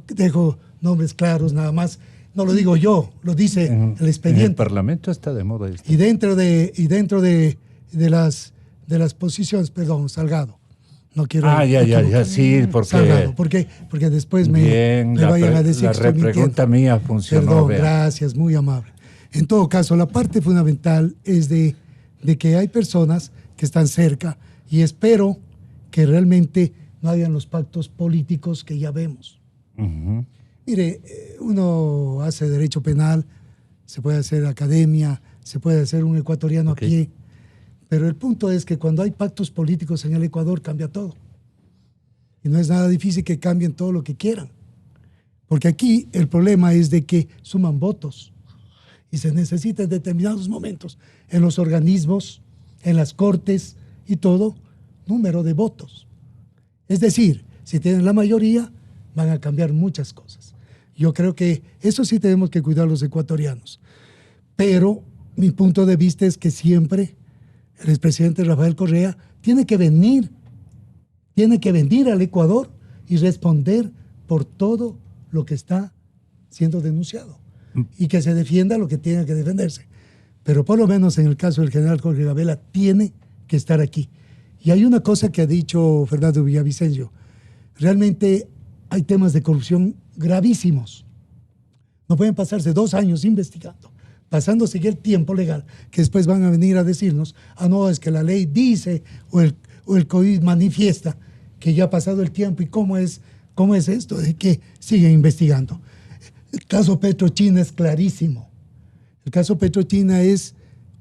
dejo nombres claros nada más. No lo digo yo, lo dice el expediente. En el Parlamento está de moda este. Y dentro de las posiciones, perdón, Salgado. No quiero... ya, sí, porque... Salgado, porque después me vayan a decir la que estoy repregunta mintiendo. mía funcionó. Perdón, vea. gracias, muy amable. En todo caso, la parte fundamental es de que hay personas que están cerca y espero que realmente no hayan los pactos políticos que ya vemos. Uh-huh. Mire, uno hace derecho penal, se puede hacer academia, se puede hacer un ecuatoriano a pie, pero el punto es que cuando hay pactos políticos en el Ecuador cambia todo. Y no es nada difícil que cambien todo lo que quieran. Porque aquí el problema es de que suman votos y se necesita en determinados momentos, en los organismos, en las cortes y todo, número de votos. Es decir, si tienen la mayoría, van a cambiar muchas cosas. Yo creo que eso sí tenemos que cuidar los ecuatorianos. Pero mi punto de vista es que siempre el expresidente Rafael Correa tiene que venir al Ecuador y responder por todo lo que está siendo denunciado y que se defienda lo que tiene que defenderse. Pero por lo menos en el caso del general Jorge Gabela tiene que estar aquí. Y hay una cosa que ha dicho Fernando Villavicencio. Realmente hay temas de corrupción gravísimos. No pueden pasarse 2 años investigando, pasándose el tiempo legal, que después van a venir a decirnos, no, es que la ley dice, o el COVID manifiesta que ya ha pasado el tiempo, y cómo es esto de que siguen investigando. El caso Petrochina es clarísimo. El caso Petrochina es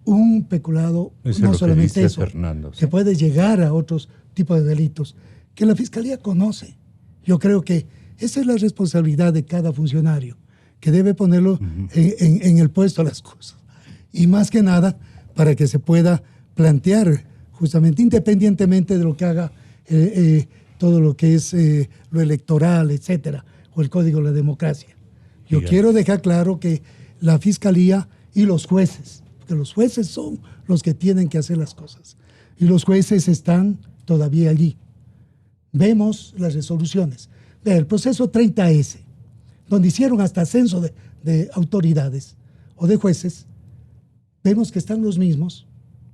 un peculado, no solamente eso, Fernando, sí, que puede llegar a otros tipos de delitos, que la Fiscalía conoce. Yo creo que esa es la responsabilidad de cada funcionario, que debe ponerlo en el puesto a las cosas. Y más que nada, para que se pueda plantear, justamente independientemente de lo que haga todo lo que es lo electoral, etcétera, o el Código de la Democracia. Yo quiero dejar claro que la Fiscalía y los jueces, porque los jueces son los que tienen que hacer las cosas, y los jueces están todavía allí. Vemos las resoluciones. El proceso 30S, donde hicieron hasta censo de autoridades o de jueces, vemos que están los mismos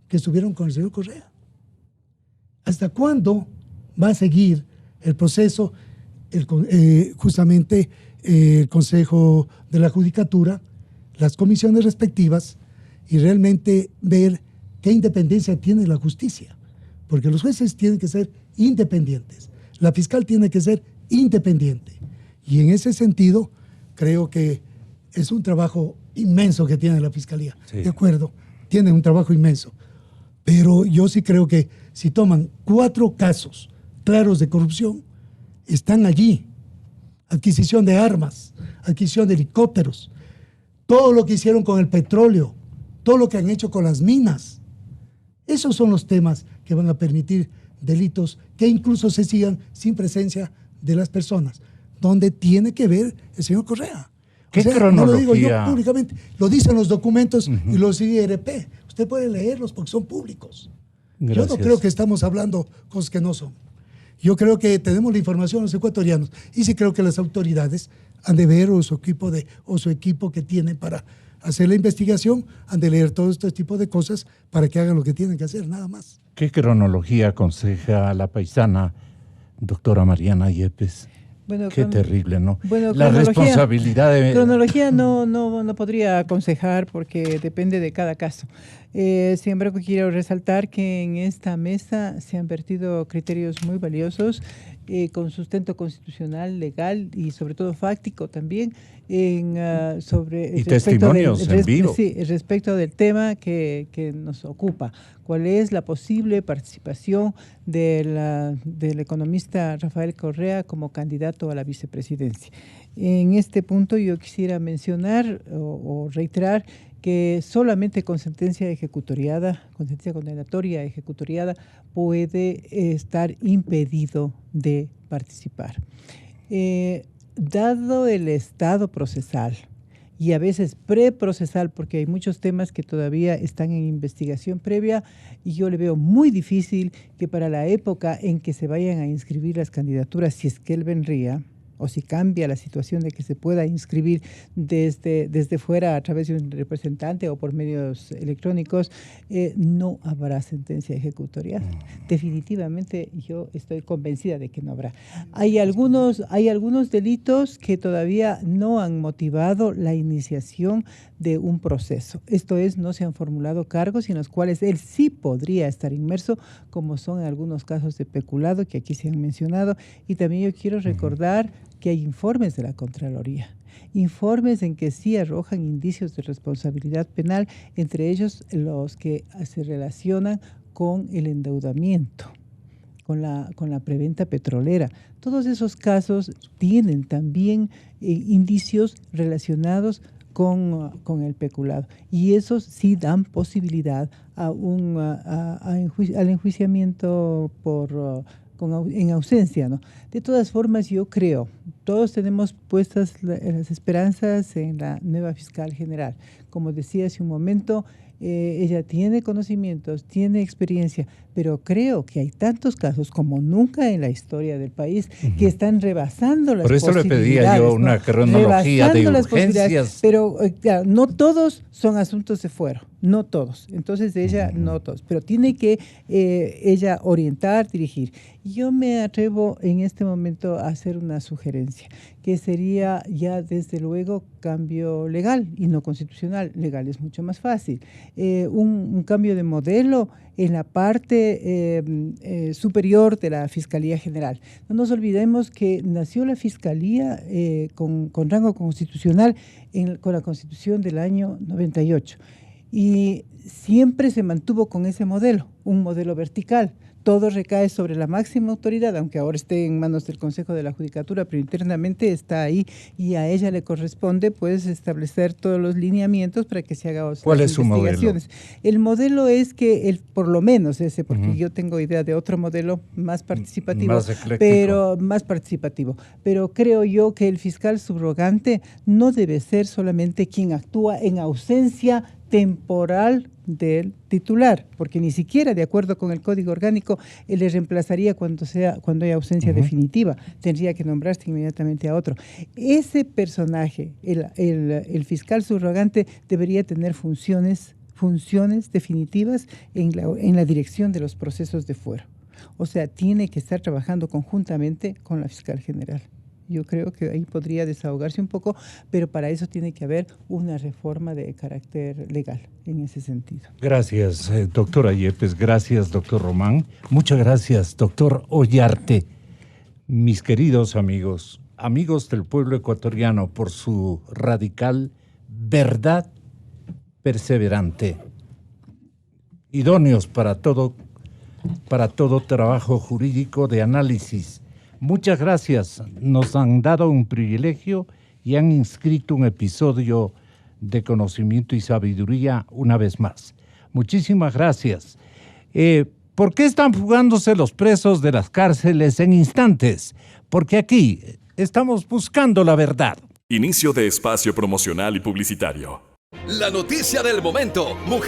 que estuvieron con el señor Correa. ¿Hasta cuándo va a seguir el proceso, justamente el Consejo de la Judicatura, las comisiones respectivas, y realmente ver qué independencia tiene la justicia? Porque los jueces tienen que ser independientes, la fiscal tiene que ser independiente. Y en ese sentido, creo que es un trabajo inmenso que tiene la Fiscalía. Sí. De acuerdo, tiene un trabajo inmenso. Pero yo sí creo que si toman 4 casos claros de corrupción están allí. Adquisición de armas, adquisición de helicópteros, todo lo que hicieron con el petróleo, todo lo que han hecho con las minas. Esos son los temas que van a permitir delitos que incluso se sigan sin presencia de las personas, donde tiene que ver el señor Correa. ¿Qué cronología? No lo digo yo públicamente, lo dicen los documentos y los IRP. Usted puede leerlos porque son públicos. Gracias. Yo no creo que estamos hablando cosas que no son. Yo creo que tenemos la información los ecuatorianos y sí creo que las autoridades han de ver o su equipo que tiene para hacer la investigación, han de leer todo este tipo de cosas para que hagan lo que tienen que hacer, nada más. ¿Qué cronología aconseja a la paisana doctora Mariana Yepes? Bueno, qué terrible, ¿no? Bueno, la responsabilidad de... Cronología no podría aconsejar porque depende de cada caso. Sin embargo, quiero resaltar que en esta mesa se han vertido criterios muy valiosos con sustento constitucional, legal y sobre todo fáctico también sobre y testimonios en vivo. Sí, respecto del tema que nos ocupa. ¿Cuál es la posible participación del economista Rafael Correa como candidato a la vicepresidencia? En este punto yo quisiera mencionar o reiterar que solamente con sentencia ejecutoriada, con sentencia condenatoria ejecutoriada, puede estar impedido de participar. Dado el estado procesal y a veces preprocesal, porque hay muchos temas que todavía están en investigación previa, y yo le veo muy difícil que para la época en que se vayan a inscribir las candidaturas, si es que él vendría, o si cambia la situación de que se pueda inscribir desde fuera a través de un representante o por medios electrónicos, no habrá sentencia ejecutorial. Definitivamente yo estoy convencida de que no habrá. Hay algunos delitos que todavía no han motivado la iniciación de un proceso. Esto es, no se han formulado cargos en los cuales él sí podría estar inmerso, como son algunos casos de peculado que aquí se han mencionado. Y también yo quiero recordar que hay informes de la Contraloría, informes en que sí arrojan indicios de responsabilidad penal, entre ellos los que se relacionan con el endeudamiento, con la preventa petrolera. Todos esos casos tienen también indicios relacionados con el peculado, y esos sí dan posibilidad al enjuiciamiento en ausencia, ¿no? De todas formas, yo creo, todos tenemos puestas las esperanzas en la nueva fiscal general. Como decía hace un momento, ella tiene conocimientos, tiene experiencia, pero creo que hay tantos casos como nunca en la historia del país que están rebasando las posibilidades. Por eso le pedía yo una cronología de urgencias. Pero claro, no todos son asuntos de fuero, no todos. Entonces ella, no todos, pero tiene que ella orientar, dirigir. Yo me atrevo en este momento a hacer una sugerencia, que sería ya desde luego cambio legal y no constitucional. Legal es mucho más fácil. Un cambio de modelo en la parte superior de la Fiscalía General. No nos olvidemos que nació la Fiscalía con rango constitucional con la Constitución del año 98 y siempre se mantuvo con ese modelo, un modelo vertical. Todo recae sobre la máxima autoridad, aunque ahora esté en manos del Consejo de la Judicatura, pero internamente está ahí y a ella le corresponde pues establecer todos los lineamientos para que se hagan ¿Cuál es su modelo? El modelo es que, por lo menos ese, porque yo tengo idea de otro modelo más participativo, más participativo, pero creo yo que el fiscal subrogante no debe ser solamente quien actúa en ausencia temporal del titular, porque ni siquiera de acuerdo con el Código Orgánico él le reemplazaría cuando hay ausencia definitiva, tendría que nombrarse inmediatamente a otro. Ese personaje, el fiscal subrogante, debería tener funciones definitivas en la dirección de los procesos de fuero. O sea, tiene que estar trabajando conjuntamente con la fiscal general. Yo creo que ahí podría desahogarse un poco, pero para eso tiene que haber una reforma de carácter legal en ese sentido. Gracias, doctora Yepes. Gracias, doctor Román. Muchas gracias, doctor Ollarte. Mis queridos amigos del pueblo ecuatoriano, por su radical verdad perseverante, idóneos para todo para todo trabajo jurídico de análisis. Muchas gracias. Nos han dado un privilegio y han inscrito un episodio de conocimiento y sabiduría una vez más. Muchísimas gracias. ¿Por qué están fugándose los presos de las cárceles en instantes? Porque aquí estamos buscando la verdad. Inicio de espacio promocional y publicitario. La noticia del momento. Mujer